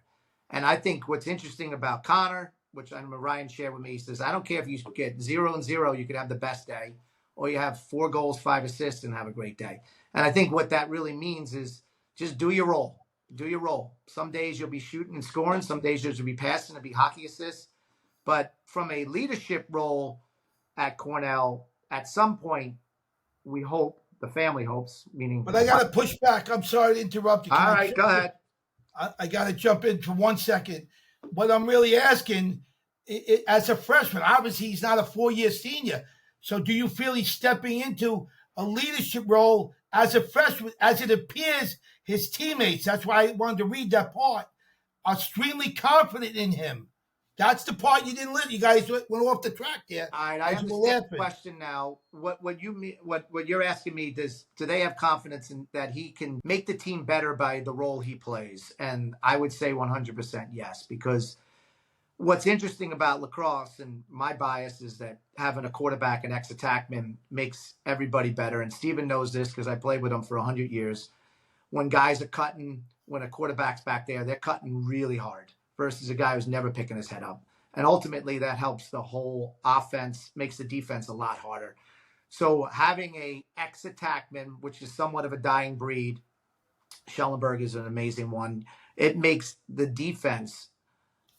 And I think what's interesting about Connor, which I remember Ryan shared with me, he says, I don't care if you get 0-0, you could have the best day, or you have 4 goals, 5 assists, and have a great day. And I think what that really means is just do your role. Do your role. Some days you'll be shooting and scoring. Some days you'll be passing and be hockey assists. But from a leadership role at Cornell, at some point, we hope, the family hopes, meaning. But I got to push back. I'm sorry to interrupt you. Can All I right, go ahead. I got to jump in for 1 second. What I'm really asking, as a freshman, obviously he's not a 4-year senior. So do you feel he's stepping into a leadership role as a freshman, as it appears his teammates, that's why I wanted to read that part, are extremely confident in him? That's the part you didn't listen. You guys went off the track there. All right, I understand the question now. What you mean? What you're asking me? Do they have confidence in that he can make the team better by the role he plays? And I would say 100% yes, because what's interesting about lacrosse, and my bias is that having a quarterback, an ex-attackman, makes everybody better. And Steven knows this because I played with him for 100 years. When guys are cutting, when a quarterback's back there, they're cutting really hard versus a guy who's never picking his head up. And ultimately that helps the whole offense, makes the defense a lot harder. So having a ex-attackman, which is somewhat of a dying breed, Schellenberg is an amazing one. It makes the defense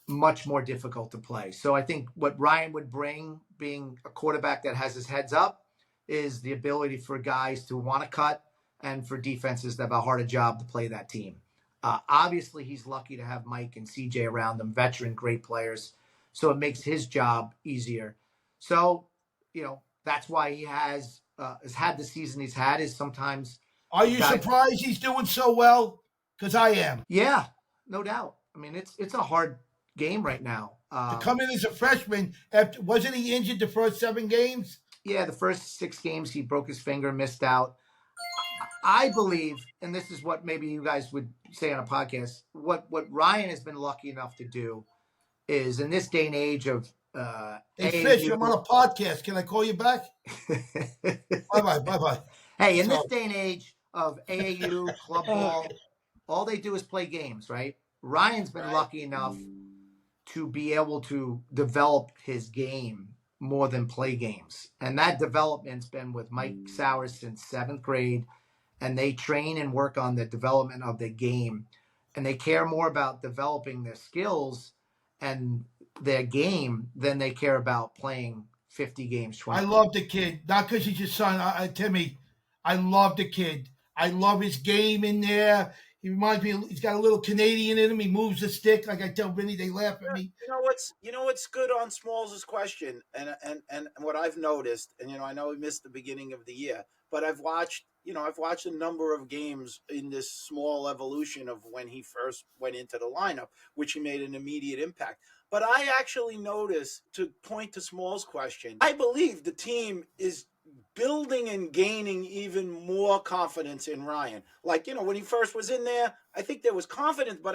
much more difficult to play. So I think what Ryan would bring, being a quarterback that has his heads up, is the ability for guys to want to cut and for defenses that have a harder job to play that team. Obviously, he's lucky to have Mike and CJ around them, veteran, great players. So it makes his job easier. So, that's why he has had the season he's had. Is sometimes. Are you surprised he's doing so well? Because I am. Yeah, no doubt. I mean, it's a hard game right now. To come in as a freshman, wasn't he injured the first 7 games? Yeah, the first 6 games he broke his finger, missed out. I believe, and this is what maybe you guys would say on a podcast, what Ryan has been lucky enough to do is in this day and age of hey, Fish, I'm on a podcast. Can I call you back? Bye-bye. Hey, in this day and age of AAU, club ball, all they do is play games, right? Ryan's been lucky enough to be able to develop his game more than play games. And that development's been with Mike Sowers since 7th grade. And they train and work on the development of the game. And they care more about developing their skills and their game than they care about playing 50 games. 20. I love the kid. Not because he's your son. Timmy, I love the kid. I love his game in there. He reminds me, he's got a little Canadian in him. He moves the stick. Like I tell Vinny, they laugh at me. You know what's good on Smalls' question, and what I've noticed, and I know he missed the beginning of the year, but I've watched a number of games in this small evolution of when he first went into the lineup, which he made an immediate impact. But I actually noticed, to point to Smalls' question, I believe the team is building and gaining even more confidence in Ryan. Like, when he first was in there, I think there was confidence, but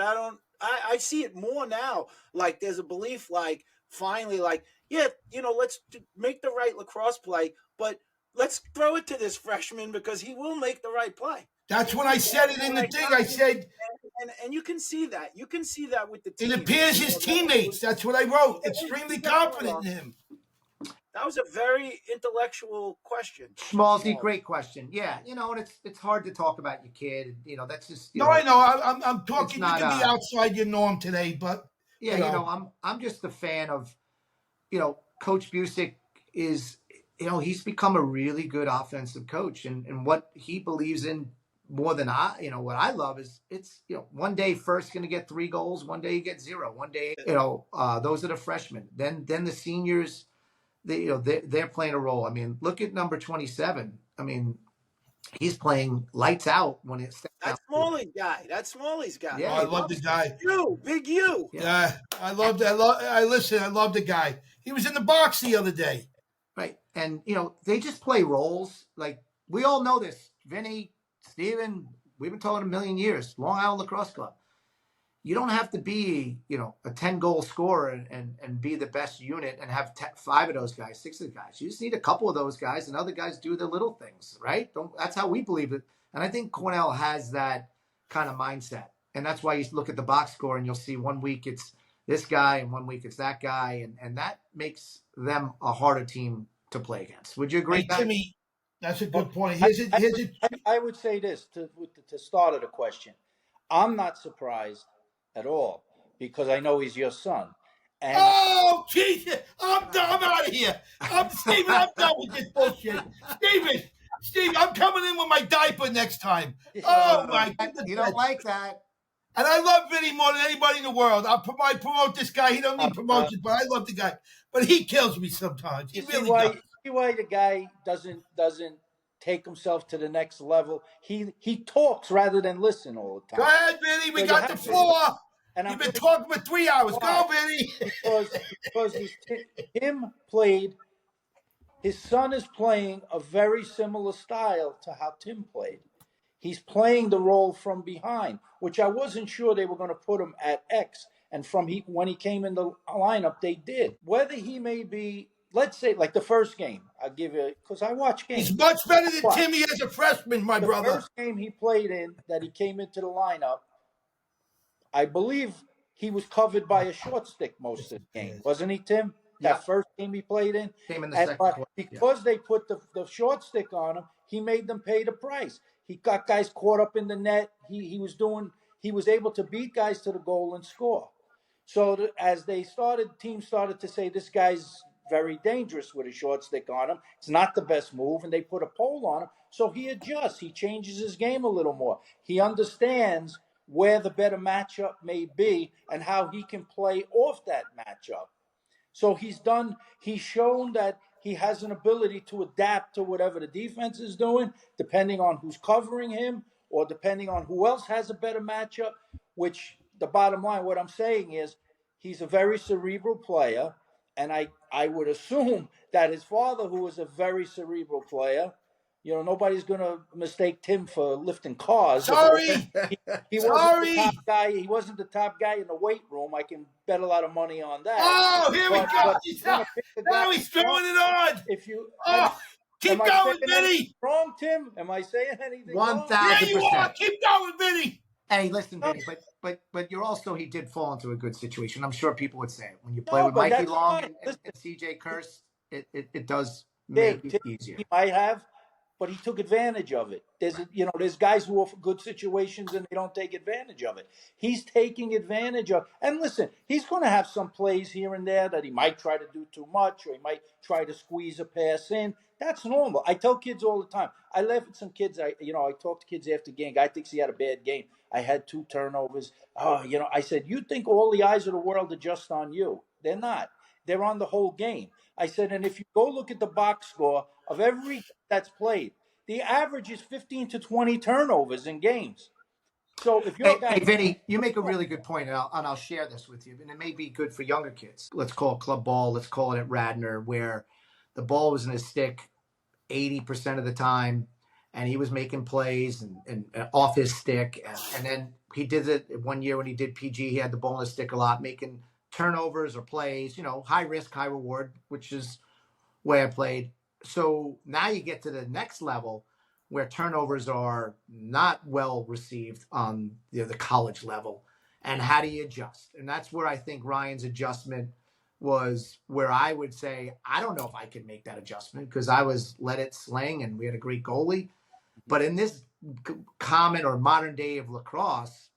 I see it more now. Like, there's a belief, like, finally, like, let's make the right lacrosse play, but let's throw it to this freshman because he will make the right play. That's when I said it in the thing. I said, and you can see that. You can see that with the team. It appears his teammates. That's what I wrote. Extremely confident in him. That was a very intellectual question. Smallsy, great question. Yeah, and it's hard to talk about your kid. That's just. I know. I'm talking. You can be outside your norm today, but I'm just a fan of, Coach Busick is, he's become a really good offensive coach, and what he believes in more than what I love is it's, one day first going to get 3 goals, one day you get 0, one day, those are the freshmen. Then the seniors. They're playing a role. I mean, look at number 27. I mean, he's playing lights out when it's That's Smalley's guy. That's Smalley's guy. Yeah, I love the guy. Big U. Yeah, I love the guy. He was in the box the other day. Right, and they just play roles. Like, we all know this. Vinny, Steven, we've been talking a million years. Long Island Lacrosse Club. You don't have to be, a 10-goal scorer and be the best unit and have 5 of those guys, 6 of the guys. You just need a couple of those guys, and other guys do the little things, right? That's how we believe it. And I think Cornell has that kind of mindset. And that's why you look at the box score and you'll see 1 week it's this guy and 1 week it's that guy. And that makes them a harder team to play against. Would you agree Hey, with that? Timmy, that's a Well, good point. I, I would say this to start of the question. I'm not surprised at all because I know he's your son. And Oh, Jesus. I'm out of here. Steven, I'm done with this bullshit. Steve, I'm coming in with my diaper next time. Oh, my goodness. You don't like that. And I love Vinny more than anybody in the world. I'll promote this guy. He don't need promotion, but I love the guy. But he kills me sometimes. He really does. See why the guy doesn't take himself to the next level. He talks rather than listen all the time. Go ahead, Vinny. We got the floor. And you've been talking for 3 hours. Go, Vinny. Because Tim played. His son is playing a very similar style to how Tim played. He's playing the role from behind, which I wasn't sure they were going to put him at X. And when he came in the lineup, they did. Whether he may be, let's say, like the first game, I'll give you, because I watch games. He's much better than Timmy as a freshman, my brother. The first game he played in, that he came into the lineup, I believe he was covered by a short stick most of the game. Wasn't he, Tim? That first game he played in. Came in the second quarter. Because they put the short stick on him, he made them pay the price. He got guys caught up in the net. He was able to beat guys to the goal and score. So as teams started to say this guy's very dangerous with a short stick on him. It's not the best move, and they put a pole on him. So he adjusts. He changes his game a little more. He understands where the better matchup may be and how he can play off that matchup. So he's shown that he has an ability to adapt to whatever the defense is doing, depending on who's covering him or depending on who else has a better matchup, which the bottom line, what I'm saying is he's a very cerebral player. And I would assume that his father, who was a very cerebral player, nobody's going to mistake Tim for lifting cars. Sorry. He wasn't the top guy. He wasn't the top guy in the weight room. I can bet a lot of money on that. Oh, here we go. Now he's throwing it on. Keep going, Vinny. Wrong, Tim? Am I saying anything 1,000%. Yeah, you are. Keep going, Vinny. Hey, listen, Vinny, but you're also, he did fall into a good situation. I'm sure people would say when you play with Mikey Long and CJ Kurse, it does make it easier. He might have, but he took advantage of it. There's guys who are for good situations and they don't take advantage of it. He's taking advantage of, and listen, he's going to have some plays here and there that he might try to do too much, or he might try to squeeze a pass in. That's normal. I tell kids all the time. I laugh at some kids. I talk to kids after game. Guy thinks he had a bad game. I had 2 turnovers. I said, you think all the eyes of the world are just on you. They're not. They're on the whole game. I said, and if you go look at the box score of every that's played, the average is 15 to 20 turnovers in games. So if you're hey, Vinny, you make a really good point, and I'll share this with you. And it may be good for younger kids. Let's call it club ball. Let's call it at Radnor, where the ball was in his stick 80% of the time, and he was making plays and off his stick. And then he did it 1 year when he did PG. He had the ball in his stick a lot, making turnovers or plays, high risk, high reward, which is where I played. So now you get to the next level where turnovers are not well received on the college level. And how do you adjust? And that's where I think Ryan's adjustment was, where I would say, I don't know if I could make that adjustment because I was let it sling and we had a great goalie. But in this common or modern day of lacrosse,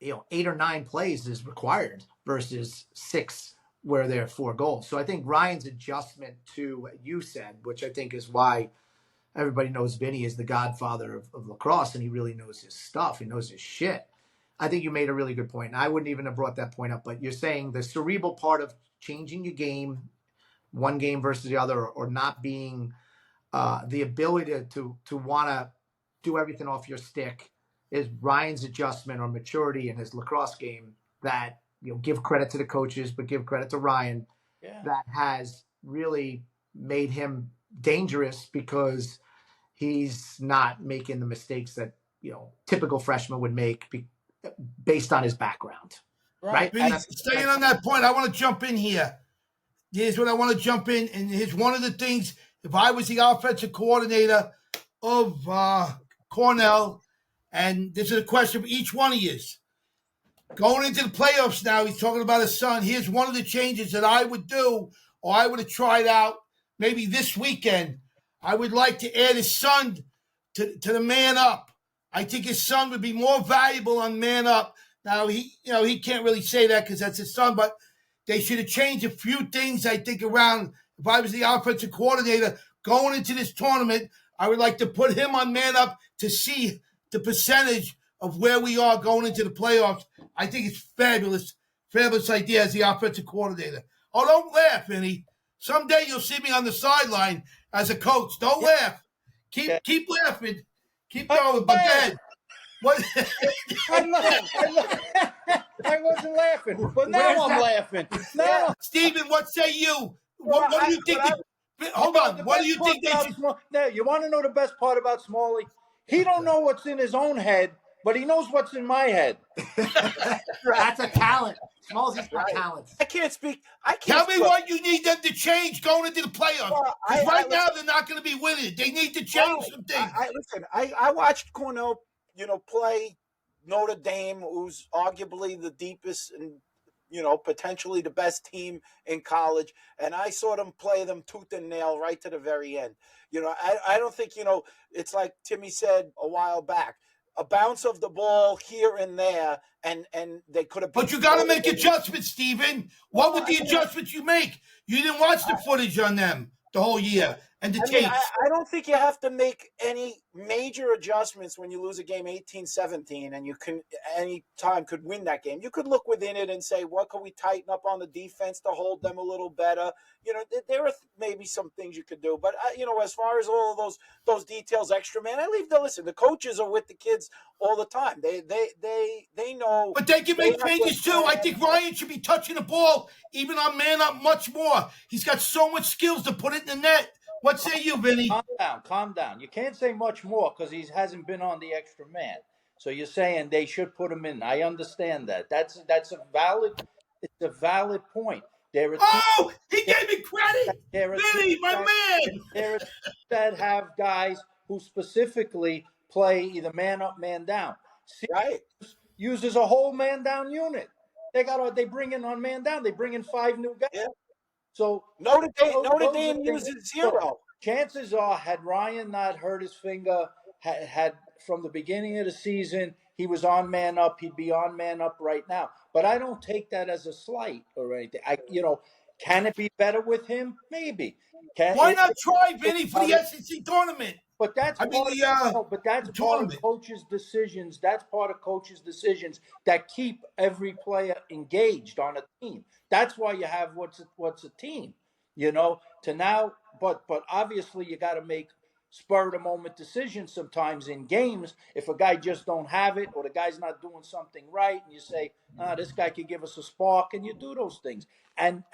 8 or 9 plays is required versus 6 where there are 4 goals. So I think Ryan's adjustment to what you said, which I think is why everybody knows Vinny is the godfather of lacrosse, and he really knows his stuff. He knows his shit. I think you made a really good point. And I wouldn't even have brought that point up, but you're saying the cerebral part of changing your game, one game versus the other, or not being the ability to want to do everything off your stick is Ryan's adjustment or maturity in his lacrosse game that, give credit to the coaches, but give credit to Ryan, that has really made him dangerous because he's not making the mistakes that, typical freshmen would make based on his background. Right? Staying on that point, I want to jump in here. Here's what I want to jump in. And here's one of the things, if I was the offensive coordinator of Cornell, and this is a question for each one of you. Going into the playoffs now, he's talking about his son. Here's one of the changes that I would do, or I would have tried out maybe this weekend. I would like to add his son to the man up. I think his son would be more valuable on man up. Now he can't really say that because that's his son, but they should have changed a few things, I think, around. If I was the offensive coordinator going into this tournament, I would like to put him on man up to see the percentage of where we are going into the playoffs. I think it's fabulous idea as the offensive coordinator. Oh, don't laugh, Vinny. Someday you'll see me on the sideline as a coach. Don't laugh. Keep laughing. Keep going. But then, what? I wasn't laughing, but now I'm laughing. Now, Steven, what say you? What do you think? Hold on. What do you think they should? Now, you want to know the best part about Smalley? He don't know what's in his own head, but he knows what's in my head. That's a talent. Smallsy's got talents. I can't speak. Tell me what you need them to change going into the playoffs. Because right now they're not going to be winning. They need to change some things. I watched Cornell, play Notre Dame, who's arguably the deepest and potentially the best team in college, and I saw them play them tooth and nail right to the very end. I don't think it's like Timmy said a while back. A bounce of the ball here and there, and they could have. But you got to make adjustments, Steven. What would the adjustments you make? You didn't watch the footage on them the whole year and the tapes. I don't think you have to make any major adjustments when you lose a game 18-17, and you can any time could win that game. You could look within it and say, what can we tighten up on the defense to hold them a little better? There are maybe some things you could do, but as far as all of those details, extra man, I leave listen. The coaches are with the kids all the time. They know. But they can make changes too. I think Ryan should be touching the ball even on man up much more. He's got so much skills to put it in the net. What say you, Vinny? Calm down. You can't say much more because he hasn't been on the extra man. So you're saying they should put him in. I understand that. It's a valid point. He gave me credit. Vinny, my man. There are teams that have guys who specifically play either man up, man down. Right. Uses a whole man down unit. They bring in on man down. They bring in 5 new guys. Yeah. So Notre Dame uses 0. So chances are, had Ryan not hurt his finger, had from the beginning of the season, he was on man up, he'd be on man up right now. But I don't take that as a slight or anything. Can it be better with him? Maybe. Why not try, Vinny, for the SEC tournament? But that's part of coaches' decisions. That's part of coaches' decisions that keep every player engaged on a team. That's why you have what's a team, to now. But obviously you got to make spur of the moment decisions sometimes in games. If a guy just don't have it or the guy's not doing something right, and you say, this guy can give us a spark, and you do those things. And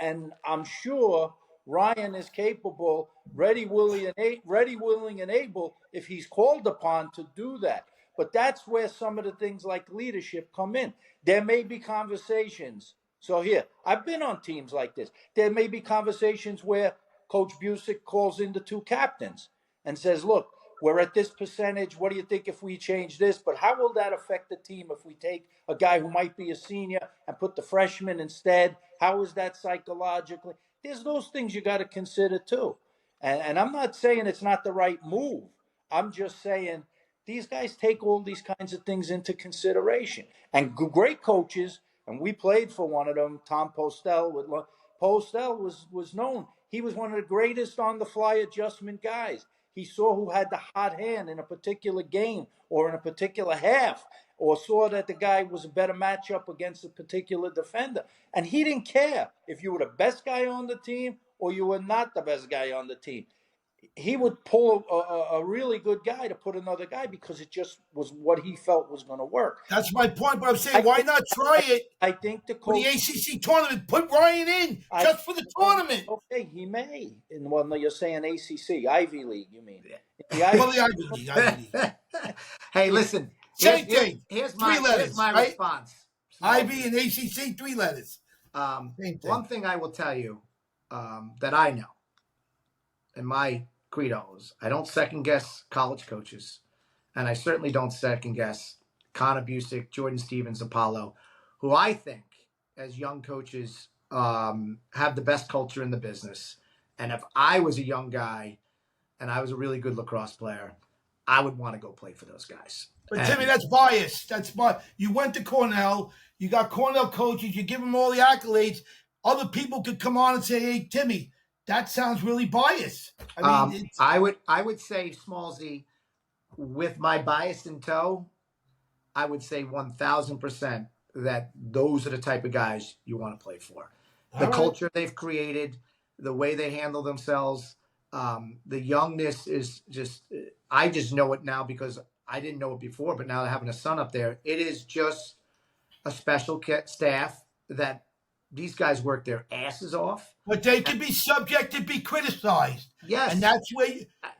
I'm sure Ryan is capable, ready, willing, and able if he's called upon to do that. But that's where some of the things like leadership come in. There may be conversations. So here, I've been on teams like this. There may be conversations where Coach Busick calls in the 2 captains and says, look, we're at this percentage. What do you think if we change this? But how will that affect the team if we take a guy who might be a senior and put the freshman instead? How is that psychologically? There's those things you got to consider too. And I'm not saying it's not the right move. I'm just saying these guys take all these kinds of things into consideration. And great coaches, and we played for one of them, Tom Postel. Postel was known. He was one of the greatest on-the-fly adjustment guys. He saw who had the hot hand in a particular game or in a particular half, or saw that the guy was a better matchup against a particular defender. And he didn't care if you were the best guy on the team or you were not the best guy on the team. He would pull a really good guy to put another guy because it just was what he felt was going to work. That's my point, but I'm saying, why not try it? I think the coach, for the ACC tournament, put Ryan in just for the tournament. Okay, he may. Well, no, you're saying ACC, Ivy League, you mean? The Ivy League. Hey, listen. Same thing. Here's 3 letters, here's my right? response. Ivy and ACC, 3 letters. One thing I will tell you that I know, and my credo is, I don't second guess college coaches, and I certainly don't second guess Connor Busick, Jordan Stevens, Apollo, who I think, as young coaches, have the best culture in the business. And if I was a young guy and I was a really good lacrosse player, I would want to go play for those guys. But Timmy, that's biased. That's biased. You went to Cornell. You got Cornell coaches. You give them all the accolades. Other people could come on and say, "Hey, Timmy, that sounds really biased." I mean, I would say, Smallsy, with my bias in tow, I would say 1,000% that those are the type of guys you want to play for. The culture they've created, the way they handle themselves, the youngness is just, I just know it now because I didn't know it before, but now having a son up there, it is just a special staff that these guys work their asses off. But they can be subject to be criticized. Yes. And that's where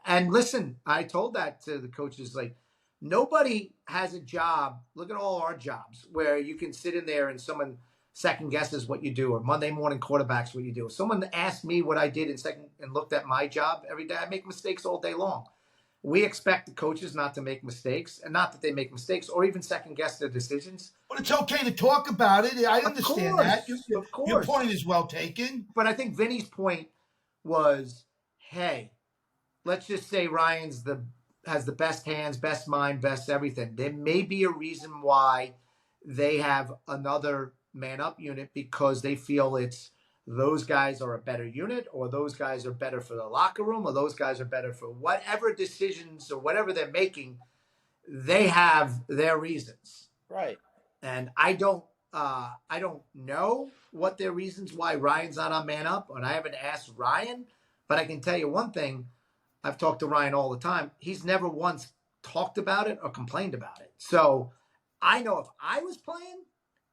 and listen, I told that to the coaches, like, nobody has a job. Look at all our jobs where you can sit in there and someone second guesses what you do, or Monday morning quarterbacks what you do. If someone asked me what I did and looked at my job every day, I make mistakes all day long. We expect the coaches not to make mistakes, and not that they make mistakes or even second guess their decisions. But it's okay to talk about it. I understand that. Of course. Your point is well taken. But I think Vinny's point was, hey, let's just say Ryan's has the best hands, best mind, best everything. There may be a reason why they have another man-up unit because they feel it's those guys are a better unit, or those guys are better for the locker room, or those guys are better for whatever decisions or whatever they're making. They have their reasons. Right. And I don't know what their reasons why Ryan's not on man up, and I haven't asked Ryan, but I can tell you one thing. I've talked to Ryan all the time. He's never once talked about it or complained about it. So I know if I was playing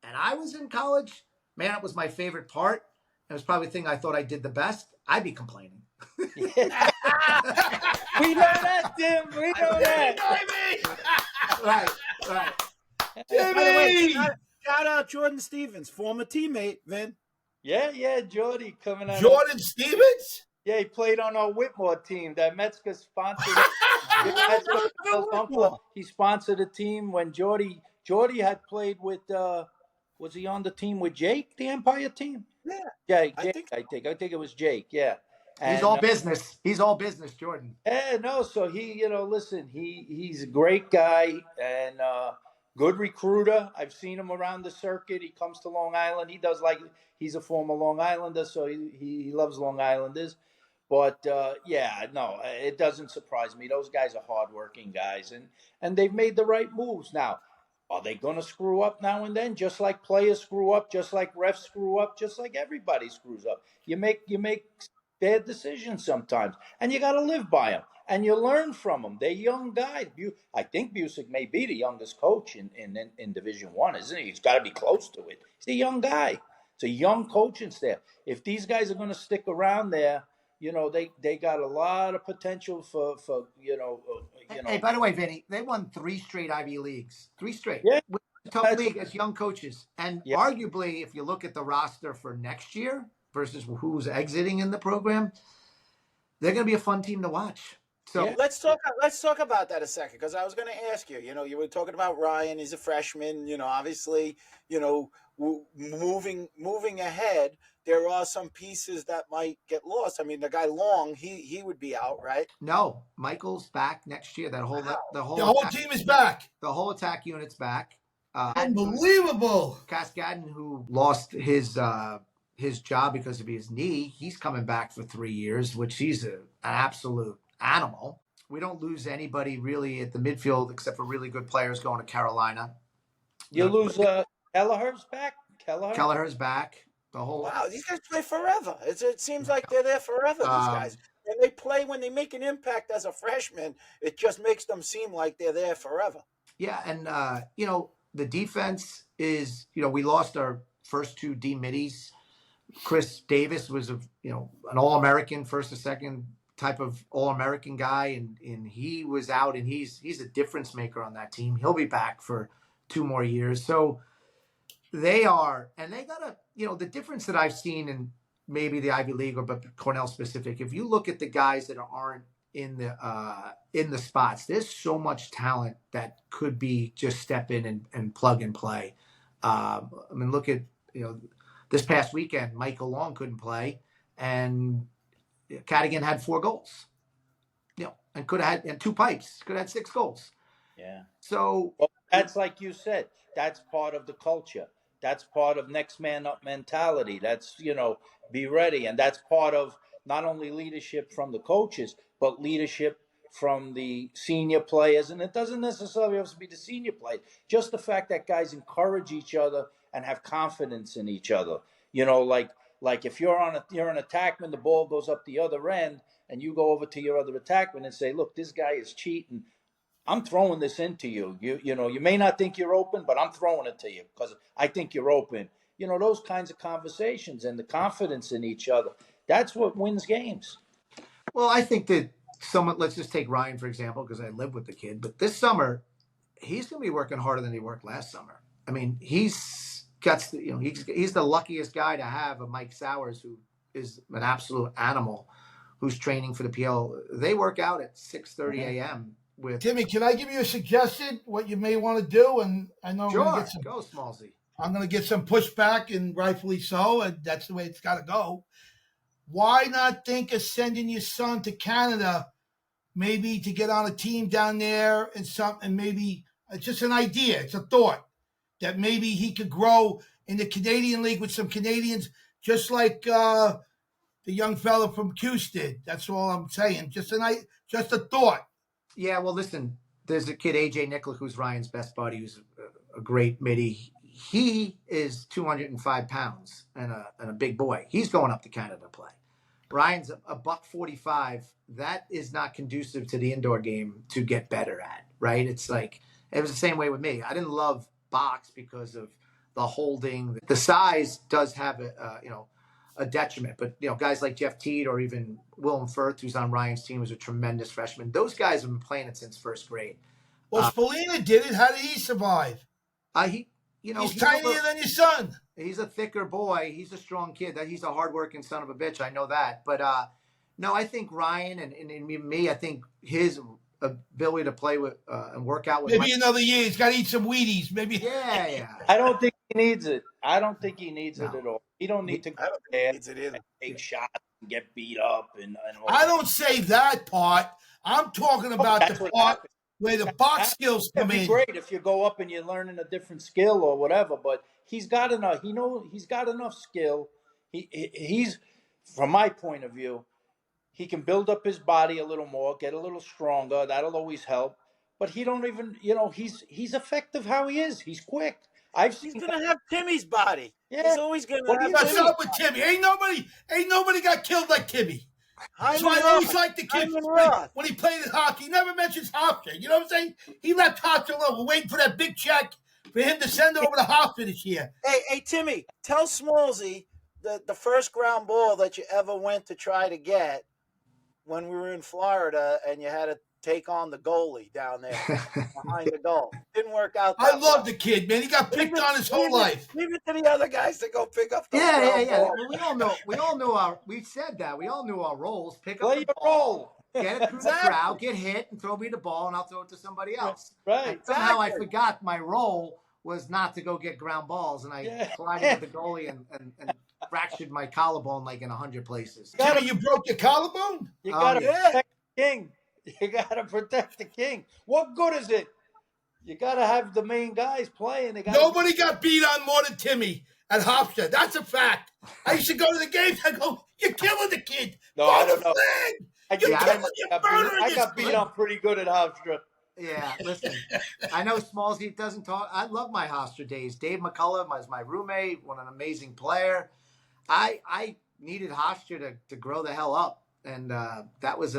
and I was in college, man up was my favorite part. It was probably the thing I thought I did the best. I'd be complaining. We know that, Tim. We know that. Right. By the way, shout out Jordan Stevens, former teammate, Vin. Yeah, Jordy coming out. Jordan Stevens? Yeah, he played on our Whitmore team that Metzger sponsored. He sponsored a team when Jordy had played with. Was he on the team with Jake, the Empire team? Yeah, Jake, I think it was Jake. Yeah, and, he's all business. He's all business, Jordan. Yeah, no. So he, listen, he's a great guy and good recruiter. I've seen him around the circuit. He comes to Long Island. He's a former Long Islander, so he loves Long Islanders. But no, it doesn't surprise me. Those guys are hardworking guys, and they've made the right moves. Now, are they going to screw up now and then? Just like players screw up, just like refs screw up, just like everybody screws up. You make bad decisions sometimes, and you got to live by them, and you learn from them. They're young guys. I think Busick may be the youngest coach in Division I, isn't he? He's got to be close to it. He's a young guy. It's a young coaching staff. If these guys are going to stick around there, they got a lot of potential for Hey, by the way, Vinny, they won 3 straight Ivy Leagues. 3 straight. Yeah. Tough league as young coaches. And arguably, if you look at the roster for next year versus who's exiting in the program, they're going to be a fun team to watch. So let's talk about that a second, because I was going to ask you. You were talking about Ryan. He's a freshman. Obviously, moving ahead, there are some pieces that might get lost. I mean, the guy Long, he would be out, right? No, Michael's back next year. The whole team is back. The whole attack unit's back. Unbelievable. Cascadden, who lost his job because of his knee, he's coming back for 3 years, which he's an absolute animal. We don't lose anybody really at the midfield except for really good players going to Carolina. You lose Kelleher's back. Kelleher's back. Wow, these guys play forever. It seems like they're there forever, these guys. When they make an impact as a freshman, it just makes them seem like they're there forever. Yeah, and the defense is, we lost our first 2 D middies. Chris Davis was an All-American, first or second type of All-American guy, and he was out, and he's a difference maker on that team. He'll be back for 2 more years. So they got the difference that I've seen in maybe the Ivy League but Cornell specific. If you look at the guys that aren't in the spots, there's so much talent that could be just step in and plug and play. I mean, look at, this past weekend, Michael Long couldn't play, and Cadigan had 4 goals, and could have had, and 2 pipes, could have had 6 goals. Yeah. So Well, that's like you said. That's part of the culture. That's part of next man up mentality. That's, be ready. And that's part of not only leadership from the coaches, but leadership from the senior players. And it doesn't necessarily have to be the senior players. Just the fact that guys encourage each other and have confidence in each other. Like if you're an attackman, the ball goes up the other end, and you go over to your other attackman and say, look, this guy is cheating. I'm throwing this into you. You may not think you're open, but I'm throwing it to you because I think you're open. Those kinds of conversations and the confidence in each other. That's what wins games. Well, I think that let's just take Ryan, for example, because I live with the kid, but this summer, he's going to be working harder than he worked last summer. I mean, he's the luckiest guy to have a Mike Sowers, who is an absolute animal, who's training for the PL. They work out at 6:30 a.m. with Timmy. Can I give you a suggestion? What you may want to do, and I know sure. I'm going to get some. Go, Smallsy. I'm going to get some pushback, and rightfully so, and that's the way it's got to go. Why not think of sending your son to Canada, maybe to get on a team down there and maybe it's just an idea. It's a thought that maybe he could grow in the Canadian League with some Canadians, just like the young fella from Cuse did. That's all I'm saying. Just a thought. Yeah, well, listen, there's a kid, AJ Nicola, who's Ryan's best buddy, who's a great midi. He is 205 pounds and a big boy. He's going up to Canada to play. Ryan's a $145. That is not conducive to the indoor game to get better at, right? It's like, it was the same way with me. I didn't love box because of the holding. The size does have a detriment, but guys like Jeff Teed or even Willem Firth, who's on Ryan's team, was a tremendous freshman. Those guys have been playing it since first grade. Well, Spallina did it. How did he survive? He's tinier than your son. He's a thicker boy. He's a strong kid. He's a hardworking son of a bitch. I know that. But no, I think Ryan and me, I think his ability to play with and work out with maybe another year. He's got to eat some Wheaties. Maybe. Yeah. I don't think he needs it. I don't think he needs it at all. He don't need to go there and take shots and get beat up and all I don't say that part. I'm talking about the part where the box skills come in. It'd be great if you go up and you're learning a different skill or whatever, but he's got enough. He's got enough skill. He's, from my point of view, he can build up his body a little more, get a little stronger. That'll always help. But he don't even, he's effective how he is. He's quick. He's gonna have Timmy's body. Yeah. He's always gonna have What's up with Timmy? Ain't nobody got killed like Timmy. So I always liked the kid when he played in hockey. He never mentions Hofstra. You know what I'm saying? He left Hofstra alone. We're waiting for that big check for him to send over to Hofstra this year. Hey, Timmy, tell Smallsy the first ground ball that you ever went to try to get when we were in Florida and you had to take on the goalie down there behind the goal. Didn't work out that I love the kid, man. He got picked on his whole life. Leave it to the other guys to go pick up the ball. We all know we said that. We all knew our roles. Pick up the ball, get it through the crowd, get hit, and throw me the ball, and I'll throw it to somebody else. Right. Somehow I forgot my role was not to go get ground balls, and I collided with the goalie and fractured my collarbone like in 100 places. Timmy, you broke your collarbone? You got to protect the king. You got to protect the king. What good is it? You got to have the main guys playing. Nobody got beat on more than Timmy at Hofstra. That's a fact. I used to go to the games. I go, you're killing the kid. No, I don't know. I got beat on pretty good at Hofstra. Yeah, listen, I know Smallsy doesn't talk. I love my Hofstra days. Dave McCullough was my roommate, an amazing player. I needed Hofstra to grow the hell up, and that was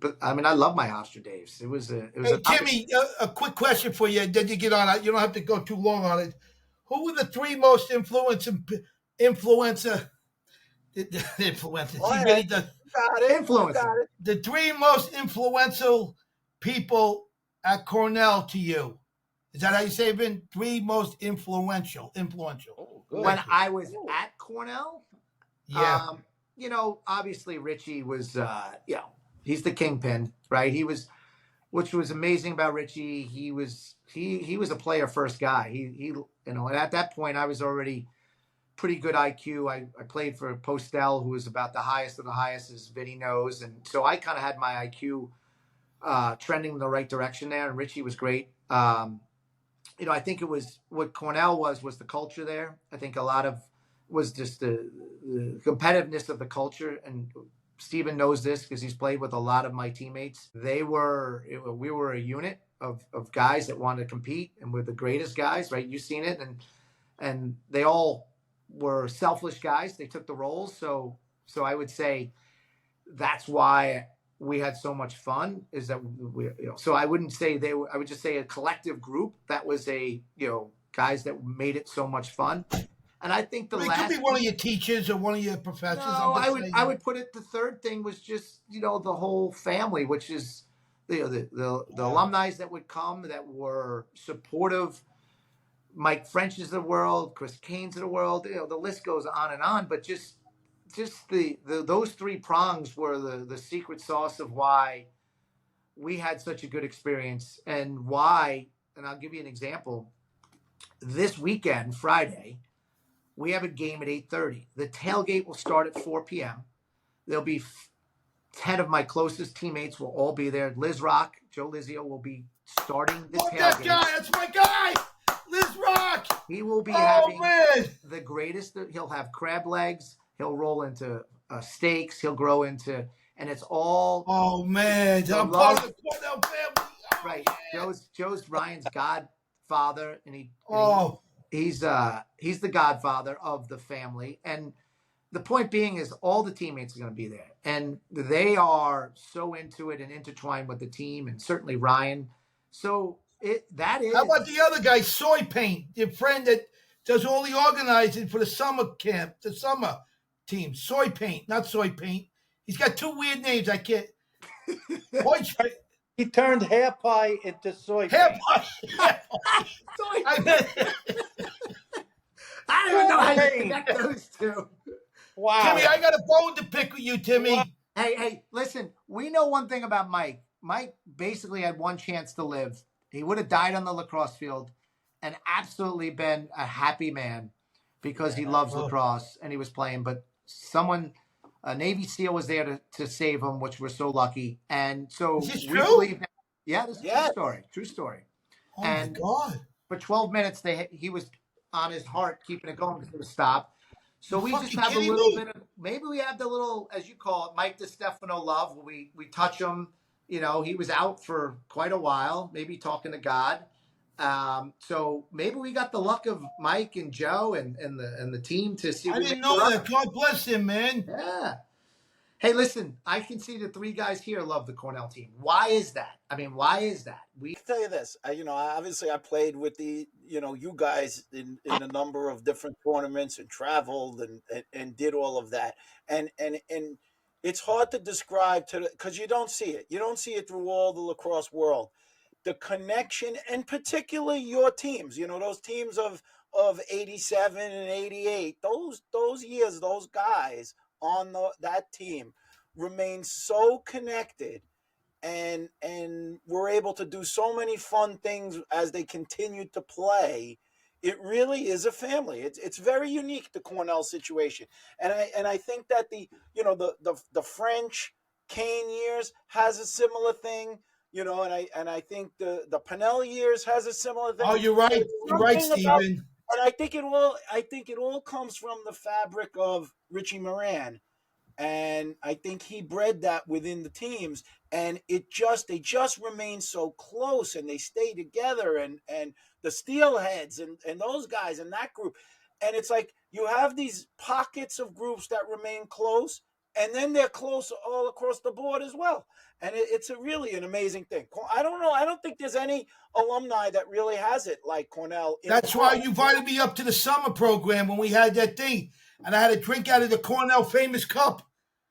but I mean, I love my Hofstra days. It was Timmy, a quick question for you. Then you get on it. You don't have to go too long on it. Who were the 3 most influencer? The 3 most influential people at Cornell to you. Is that how you say it, Vin? 3 most influential. Oh, good. When I was at Cornell? Yeah. Obviously Richie was, he's the kingpin, right? He was which was amazing about Richie. He was a player first guy. He and at that point I was already pretty good IQ. I played for Postel, who was about the highest of the highest, as Vinny knows, and so I kind of had my IQ trending in the right direction there. And Richie was great. I think it was what Cornell was the culture there. I think a lot of was just the competitiveness of the culture. And Steven knows this because he's played with a lot of my teammates. We were a unit of guys that wanted to compete, and we're the greatest guys, right? You've seen it, and they all were selfless guys. They took the roles. So I would say that's why we had so much fun, is that so I wouldn't say I would just say a collective group that was guys that made it so much fun. And I think it could be one of your teachers or one of your professors. No, I would put it, the third thing was just, the whole family, which is the alumni that would come that were supportive. Mike French's of the world, Chris Kane's of the world, the list goes on and on, but just those three prongs were the secret sauce of why we had such a good experience, and why, and I'll give you an example. This weekend, Friday, we have a game at 8:30. The tailgate will start at 4 p.m. There'll be 10 of my closest teammates will all be there. Liz Rock, Joe Lizio will be starting the tailgate. That guy, that's my guy, Liz Rock. He will be having the greatest. He'll have crab legs. He'll roll into steaks. He'll grow into, and it's all. Oh man, I'm part of the Cornell family. Oh, right, yeah. Joe's Ryan's godfather, and he's the godfather of the family. And the point being is, all the teammates are going to be there, and they are so into it and intertwined with the team, and certainly Ryan. So that is. How about the other guy, Soy Paint, your friend that does all the organizing for the summer camp, the summer team? Soy Paint, not Soy Paint. He's got two weird names. I can't. He turned hair pie into soy. Hair pie. I don't even know how you connect those two. Wow. Timmy, I got a bone to pick with you, Timmy. Wow. Hey, listen, we know one thing about Mike. Mike basically had one chance to live. He would have died on the lacrosse field and absolutely been a happy man, because he loves lacrosse and he was playing. But a Navy SEAL was there to save him, which we're so lucky. And so is this we true? believe that, this is true story. Oh and my God. For 12 minutes, he was on his heart, keeping it going because it was stopped. So we just have a little bit of, maybe we have the little, as you call it, Mike DiStefano love. We touch him. He was out for quite a while, maybe talking to God. So maybe we got the luck of Mike and Joe and the team to see. I didn't know that. God bless him, man. Yeah. Hey, listen, I can see the three guys here love the Cornell team. Why is that? I mean, why is that? I can tell you this. Obviously I played with you guys in a number of different tournaments and traveled and did all of that. And it's hard to describe because you don't see it. You don't see it through all the lacrosse world. The connection, and particularly your teams, those teams of 87 and 88, those years, those guys on that team remain so connected and were able to do so many fun things as they continued to play. It really is a family. It's very unique, the Cornell situation. And I think that the French Kane years has a similar thing. And I think the Pennell years has a similar thing. Oh, you're right. You're right, Steven. And I think it all comes from the fabric of Richie Moran. And I think he bred that within the teams. And they just remain so close, and they stay together, and the Steelheads and those guys in that group. And it's like you have these pockets of groups that remain close, and then they're close all across the board as well. And it's really an amazing thing. I don't know. I don't think there's any alumni that really has it like Cornell. That's why you invited me up to the summer program when we had that thing. And I had a drink out of the Cornell famous cup.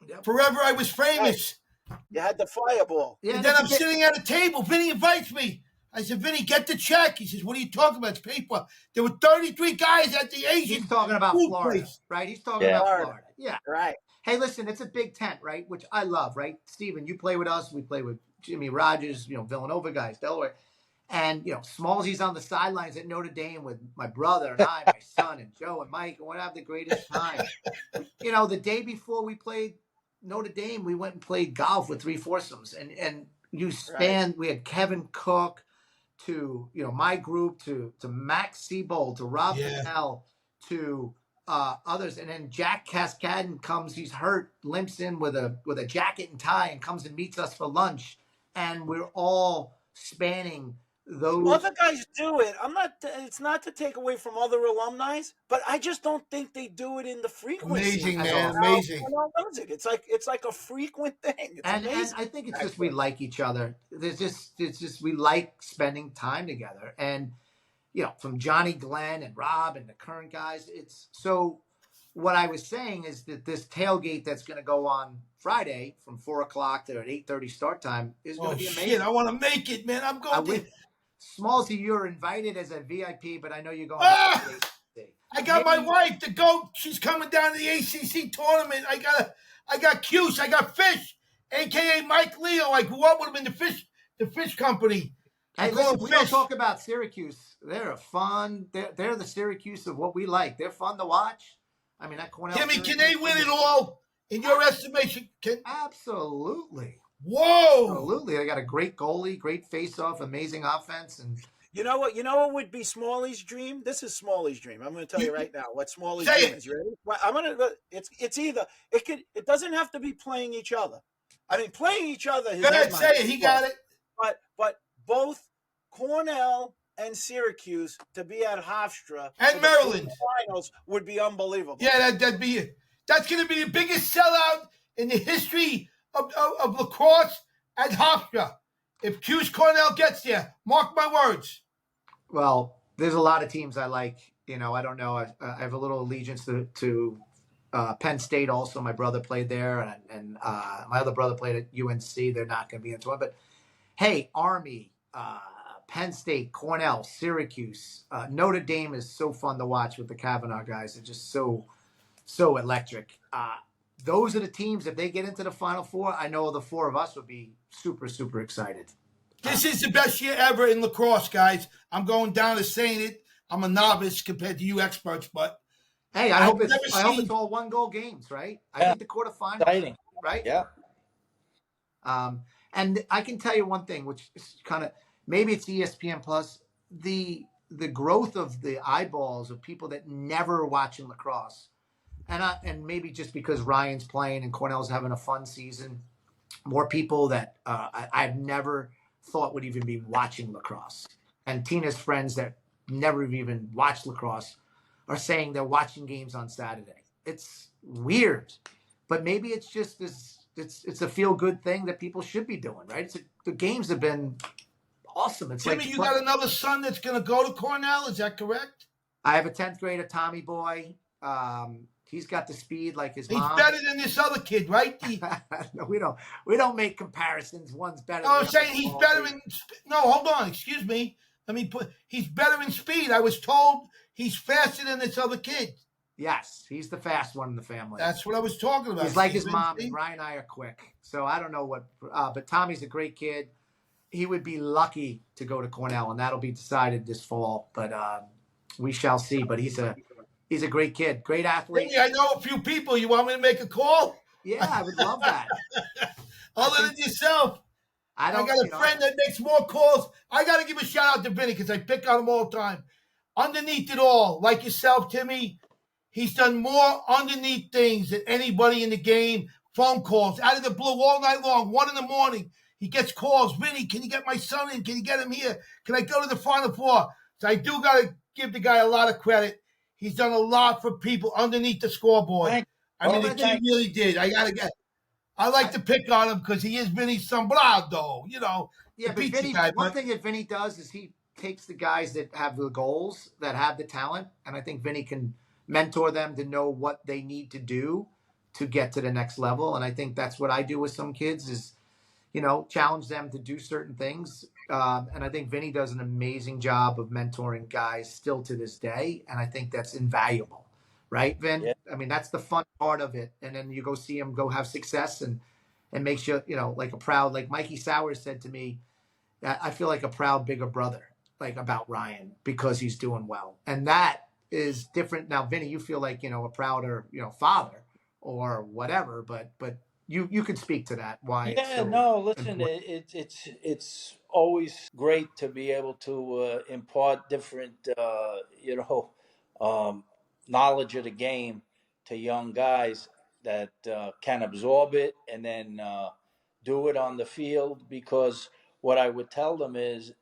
Yep. Forever I was famous. Right. You had the fireball. Yeah, and then I'm sitting at a table. Vinny invites me. I said, Vinny, get the check. He says, what are you talking about? It's paper. There were 33 guys at the Asian. He's talking about Florida, right? He's talking about Florida. Yeah. Right. Hey, listen, it's a big tent, right? Which I love, right? Steven, you play with us. We play with Jimmy Rogers, Villanova guys, Delaware. And, Smallsy's on the sidelines at Notre Dame with my brother and I, my son and Joe and Mike, and we're going to have the greatest time. The day before we played Notre Dame, we went and played golf with three foursomes. And you span, we had Kevin Cook to, my group, to Max Siebold, to Rob Fennell, to others. And then Jack Cascadden comes, he's hurt, limps in with a jacket and tie and comes and meets us for lunch. And we're all spanning those. Other guys do it. It's not to take away from other alumni, but I just don't think they do it in the frequency. Amazing, man. Amazing. It's like a frequent thing. It's amazing. And I think it's just we like each other. It's just we like spending time together. And from Johnny Glenn and Rob and the current guys, it's so. What I was saying is that this tailgate that's going to go on Friday from 4:00 to 8:30 start time is going to be amazing. Shit, I want to make it, man. I'm going. Smallsy, you're invited as a VIP, but I know you're going. I got my wife to go. She's coming down to the ACC tournament. I got Cuse. I got Fish, aka Mike Leo. I grew up with him in the fish company. Hey, listen, we don't talk about Syracuse. They're fun. They're the Syracuse of what we like. They're fun to watch. I mean, that Cornell. Timmy, can they win it all in your estimation? Absolutely. Whoa! Absolutely. They got a great goalie, great face-off, amazing offense, and you know what? You know what would be Smalley's dream? This is Smalley's dream. I'm going to tell you right now what Smalley's dream is. You ready? Well, I'm going to. It's either it doesn't have to be playing each other. I mean, playing each other. Go ahead, say it. He got it. But both Cornell and Syracuse to be at Hofstra and Maryland finals would be unbelievable. Yeah, that'd be it. That's going to be the biggest sellout in the history of lacrosse at Hofstra. If Cuse Cornell gets there, mark my words. Well, there's a lot of teams I like. I don't know. I have a little allegiance to Penn State. Also, my brother played there, and my other brother played at UNC. They're not going to be into it, but hey, Army. Penn State, Cornell, Syracuse, Notre Dame is so fun to watch with the Kavanaugh guys. They're just so electric. Those are the teams. If they get into the Final Four, I know the four of us would be super, super excited. This is the best year ever in lacrosse, guys. I'm going down to saying it. I'm a novice compared to you experts, but hey, I hope it's all 1-goal games, right? Yeah. I think the quarterfinals, exciting, right? Yeah. And I can tell you one thing, which is kind of. Maybe it's ESPN Plus. The growth of the eyeballs of people that never watching lacrosse, and maybe just because Ryan's playing and Cornell's having a fun season, more people that I've never thought would even be watching lacrosse. And Tina's friends that never even watched lacrosse are saying they're watching games on Saturday. It's weird, but maybe it's just this. It's a feel good thing that people should be doing, right? The games have been. Awesome. It's Timmy, you got another son that's going to go to Cornell. Is that correct? I have a 10th grader, Tommy Boy. He's got the speed like his mom. He's better than this other kid, right? No, we don't make comparisons. One's better. No, I'm saying he's better in. No, hold on. Excuse me. He's better in speed. I was told he's faster than this other kid. Yes, he's the fast one in the family. That's what I was talking about. He's like his mom, and Ryan and I are quick. So I don't know what, but Tommy's a great kid. He would be lucky to go to Cornell, and that'll be decided this fall. But we shall see. But he's a great kid, great athlete. Yeah, I know a few people. You want me to make a call? Yeah, I would love that. Other than yourself, I got a friend that makes more calls. I got to give a shout out to Vinny because I pick on him all the time. Underneath it all, like yourself, Timmy, he's done more underneath things than anybody in the game. Phone calls out of the blue all night long, 1 a.m. He gets calls. Vinny, can you get my son in? Can you get him here? Can I go to the Final Four? So I do got to give the guy a lot of credit. He's done a lot for people underneath the scoreboard. The kid really did. I like to pick on him because he is Vinny's son, though. Yeah, but Vinny, one thing that Vinny does is he takes the guys that have the goals, that have the talent, and I think Vinny can mentor them to know what they need to do to get to the next level. And I think that's what I do with some kids is, challenge them to do certain things. And I think Vinny does an amazing job of mentoring guys still to this day. And I think that's invaluable, right, Vin? Yeah. I mean, that's the fun part of it. And then you go see him go have success, and makes you, like a proud, like Mikey Sowers said to me, I feel like a proud bigger brother, like about Ryan because he's doing well. And that is different. Now, Vinny, you feel like, a prouder, father or whatever, but you could speak to that, why it's Yeah, so no, listen, important. it's always great to be able to impart different, um, knowledge of the game to young guys that can absorb it and then do it on the field. Because what I would tell them is,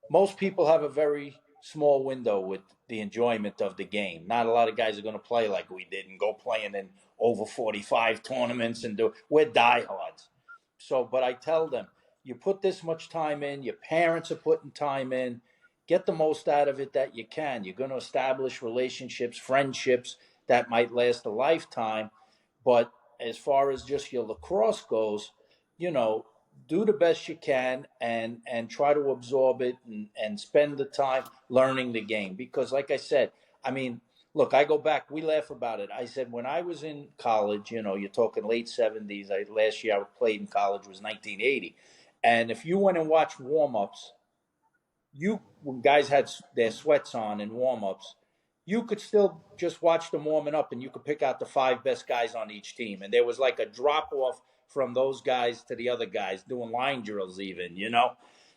most people have a very small window with the enjoyment of the game. Not a lot of guys are going to play like we did and go playing in over 45 tournaments and do. We're diehards. So, but I tell them, you put this much time in, your parents are putting time in, get the most out of it that you can. You're going to establish relationships, friendships that might last a lifetime. But as far as just your lacrosse goes, you know, do the best you can and try to absorb it and spend the time learning the game. Because like I said, I mean, look, I go back, we laugh about it. I said when I was in college, you're talking late 70s. Last year I played in college was 1980. And if you went and watched warm-ups, when guys had their sweats on in warm-ups, you could still just watch them warming up and you could pick out the five best guys on each team. And there was like a drop off from those guys to the other guys doing line drills even.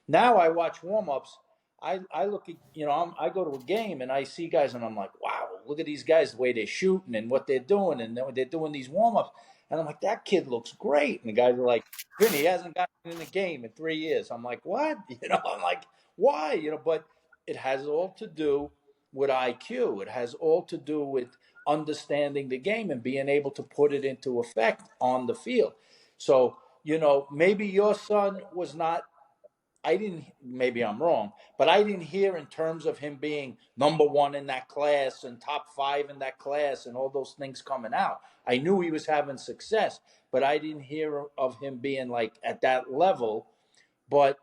Now I watch warm-ups. I look at, I go to a game and I see guys and I'm like, wow, look at these guys, the way they're shooting and what they're doing. And they're doing these warm-ups. And I'm like, that kid looks great. And the guys are like, Vinny, he hasn't gotten in the game in 3 years. I'm like, what? I'm like, why? But it has all to do with IQ. It has all to do with understanding the game and being able to put it into effect on the field. So, maybe your son was not, maybe I'm wrong, but I didn't hear in terms of him being number one in that class and top five in that class and all those things coming out. I knew he was having success, but I didn't hear of him being like at that level. But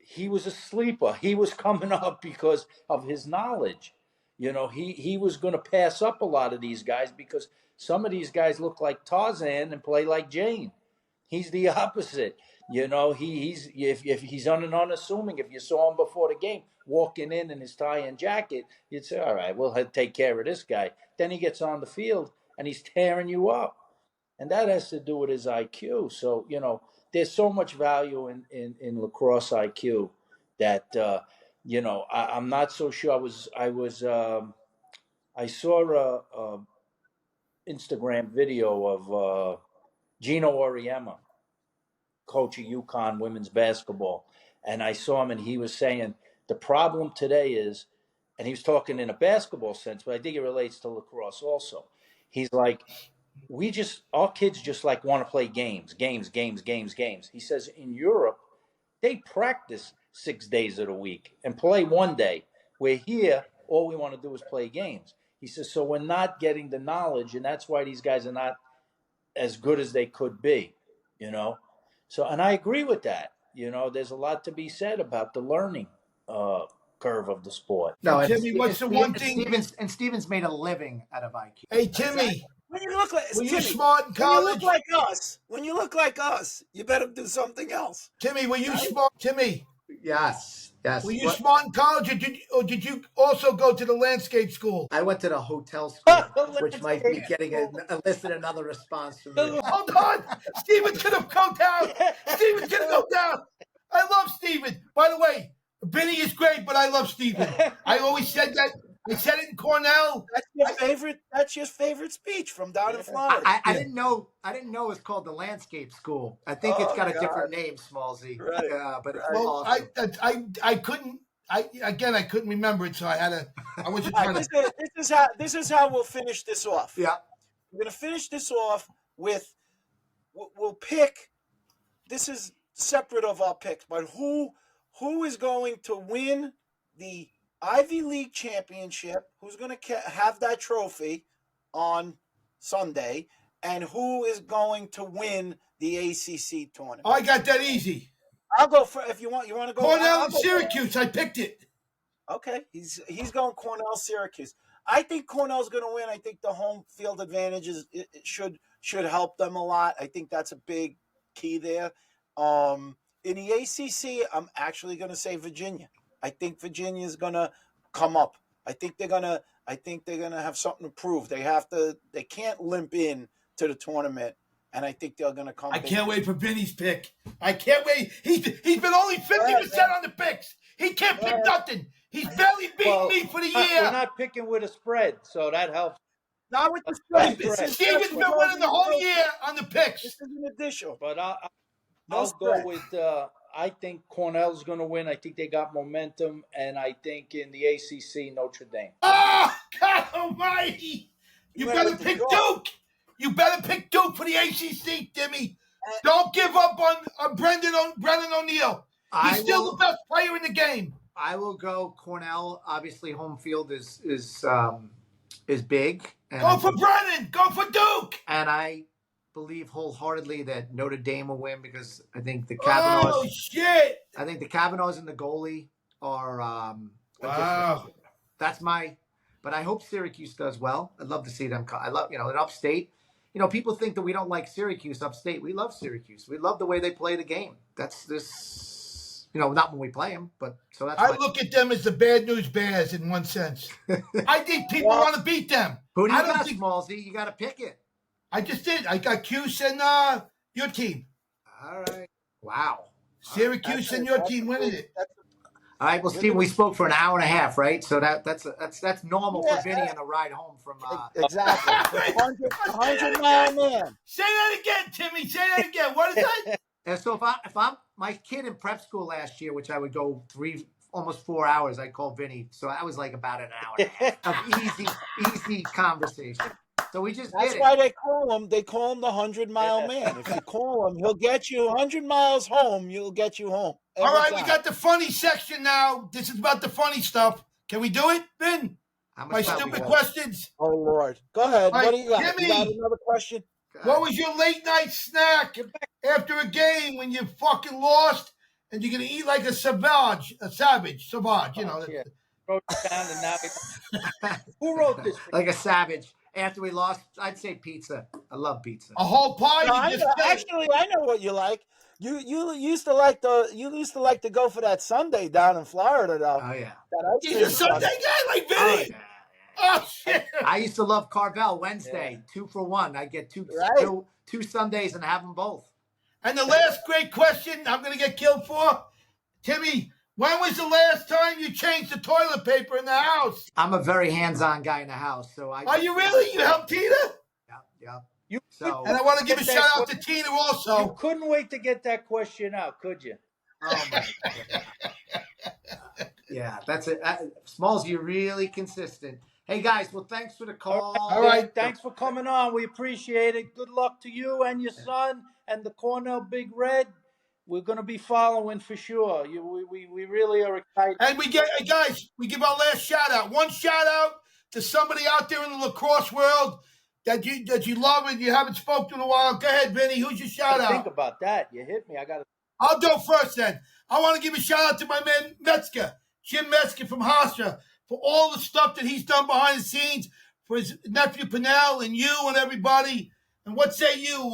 he was a sleeper. He was coming up because of his knowledge. He was going to pass up a lot of these guys because some of these guys look like Tarzan and play like Jane. He's the opposite. He's if he's unassuming. If you saw him before the game walking in his tie and jacket, you'd say, "All right, we'll take care of this guy." Then he gets on the field and he's tearing you up, and that has to do with his IQ. So there's so much value in lacrosse IQ that I'm not so sure. I saw a Instagram video of Gino Auriemma coaching UConn women's basketball, and I saw him and he was saying the problem today is, and he was talking in a basketball sense, but I think it relates to lacrosse also. He's like, our kids just like want to play games. He says in Europe, they practice 6 days of the week and play one day. We're here, all we want to do is play games. He says, so we're not getting the knowledge, and that's why these guys are not as good as they could be. So, and I agree with that. There's a lot to be said about the learning curve of the sport. No, Timmy, what's the one thing? Stevens made a living out of IQ. Hey, Timmy, When you look like were you Timmy, smart in when you look college? like us, you better do something else. Timmy, were you smart? Timmy, Yes. were you smart in college, or did you also go to the landscape school? I went to the hotel school, which might be getting elicit another response from you. Hold on, Steven's gonna go down. Steven's gonna go down. I love Steven. By the way, Benny is great, but I love Steven. I always said that. I said it in Cornell. That's your favorite. That's your favorite speech from down in Florida. I didn't know. I didn't know it's called the landscape school. I think it's got a different name, Smallsy. Right. But it's Well, awesome. I couldn't. I couldn't remember it, so I had to. I wasn't trying to. This is how we'll finish this off. Yeah. We're gonna finish this off with. We'll pick. This is separate of our picks, but who is going to win the Ivy League championship? Who's going to have that trophy on Sunday, and who is going to win the ACC tournament? I got that easy. I'll go for if you want. You want to go Cornell and Syracuse. I picked it. Okay, he's going Cornell Syracuse. I think Cornell's going to win. I think the home field advantage it should help them a lot. I think that's a big key there. In the ACC, I'm actually going to say Virginia. I think Virginia is going to come up. I think they're going to have something to prove. They can't limp in to the tournament, and I think they're going to come. I can't wait for Vinny's pick. I can't wait. He's been only 50% on the picks. He can't pick nothing. He's barely beating me for the year. We're not picking with a spread, so that helps. Not with the spread. Steven's been winning the whole year on the picks. This is an addition. But I'll go with. I think Cornell's going to win. I think they got momentum, and I think in the ACC, Notre Dame. Oh, God Almighty! You better pick Duke. You better pick Duke for the ACC, Timmy. Don't give up on Brendan O'Neill. He's still the best player in the game. I will go Cornell. Obviously, home field is big. And go for Brennan. Go for Duke. And I believe wholeheartedly that Notre Dame will win because I think the Kavanaughs. Oh shit! I think the Kavanaughs and the goalie are. Wow. That's my. But I hope Syracuse does well. I'd love to see them. I love in upstate. People think that we don't like Syracuse upstate. We love Syracuse. We love the way they play the game. That's this. Not when we play them, but so that's. I look at them as the bad news bears in one sense. I think people want to beat them. Who do you got, Smallsy? You got to pick it. I just did. I got Cuse and your team. All right. Wow. Syracuse and your team winning it. All right. Well, Steve, we spoke for an hour and a half, right? So that's normal for Vinny on the ride home from. Exactly. 100-mile man. Say that again, Timmy. Say that again. What is that? And so if I'm my kid in prep school last year, which I would go almost 4 hours, I called Vinny. So I was like about an hour and a half of easy conversation. So we just That's why they call him the 100-mile man. If you call him, he'll get you 100 miles home. You'll get you home. All right, we got the funny section now. This is about the funny stuff. Can we do it, Vin? My stupid questions. Oh Lord, go ahead. Right, what do you got? Jimmy, you got another question? What was your late night snack after a game when you fucking lost and you're gonna eat like a savage? Yeah. Wrote it down and now who wrote this? Like a savage. After we lost, I'd say pizza. I love pizza. A whole pie. No, actually, I know what you like. You used to like to go for that Sunday down in Florida, though. Oh yeah. He's a Sunday guy like Vinny. Oh, yeah. Oh shit! I used to love Carvel Wednesday, 2 for 1. I get two Sundays and have them both. And the last great question I'm going to get killed for, Timmy. When was the last time you changed the toilet paper in the house? I'm a very hands-on guy in the house, so I. Are you really? You helped Tina? Yeah. And I want to give a shout out to Tina also. You couldn't wait to get that question out, could you? Oh my God. Yeah, that's it. Smalls, you're really consistent. Hey guys, well, thanks for the call. All right, thanks for coming on. We appreciate it. Good luck to you and your son and the Cornell Big Red. We're going to be following for sure. We really are excited. And we give our last shout out. One shout out to somebody out there in the lacrosse world that you love and you haven't spoken to in a while. Go ahead, Vinny. Who's your shout out? Think about that. You hit me. I'll go first then. I want to give a shout out to my man Metzger, Jim Metzger from Hofstra, for all the stuff that he's done behind the scenes, for his nephew Pennell and you and everybody. And what say you,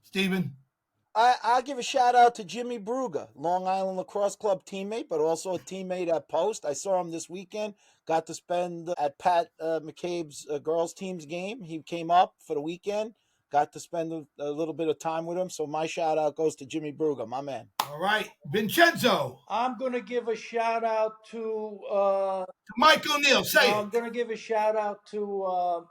Stephen? I'll give a shout out to Jimmy Bruger, Long Island Lacrosse Club teammate, but also a teammate at Post. I saw him this weekend. Got to spend at Pat McCabe's girls team's game. He came up for the weekend. Got to spend a little bit of time with him. So my shout out goes to Jimmy Bruger, my man. All right, Vincenzo. I'm going to give a shout out to Mike O'Neill. Say it. I'm going to give a shout out to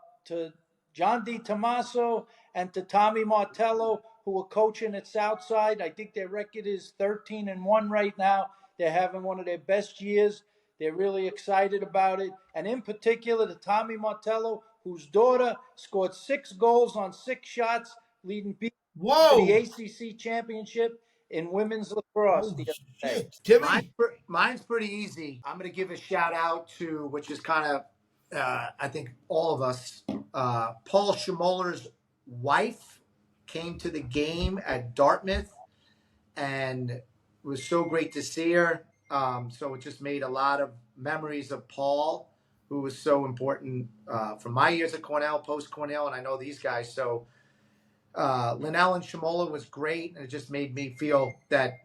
John D. Tommaso and to Tommy Martello, who are coaching at Southside. I think their record is 13-1 right now. They're having one of their best years. They're really excited about it. And in particular, to Tommy Martello, whose daughter scored 6 goals on 6 shots, leading to the ACC championship in women's lacrosse. Timmy? Mine's pretty easy. I'm going to give a shout out to, which is kind of, I think all of us, Paul Schmoller's wife came to the game at Dartmouth, and it was so great to see her. So it just made a lot of memories of Paul, who was so important from my years at Cornell, post Cornell, and I know these guys. So Linnell and Shamola was great, and it just made me feel that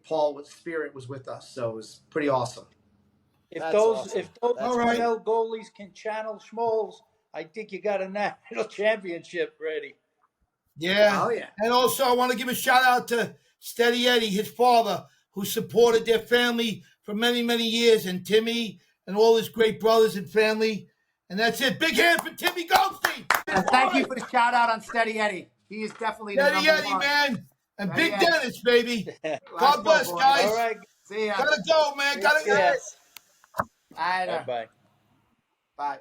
Paul's spirit was with us. So it was pretty awesome. If That's those awesome. if those All right. Cornell goalies can channel Schmoles, I think you got a national championship ready. Yeah. Oh yeah. And also, I want to give a shout out to Steady Eddie, his father, who supported their family for many, many years, and Timmy and all his great brothers and family. And that's it. Big hand for Timmy Goldstein. Thank you for the shout out on Steady Eddie. He is definitely the Steady number Eddie, one. man. And Steady Big Eddie. Dennis, baby. Let's God go, bless, boys. guys. All right. See ya. Gotta go, man. Gotta go. Yes. Bye. Bye-bye. Bye.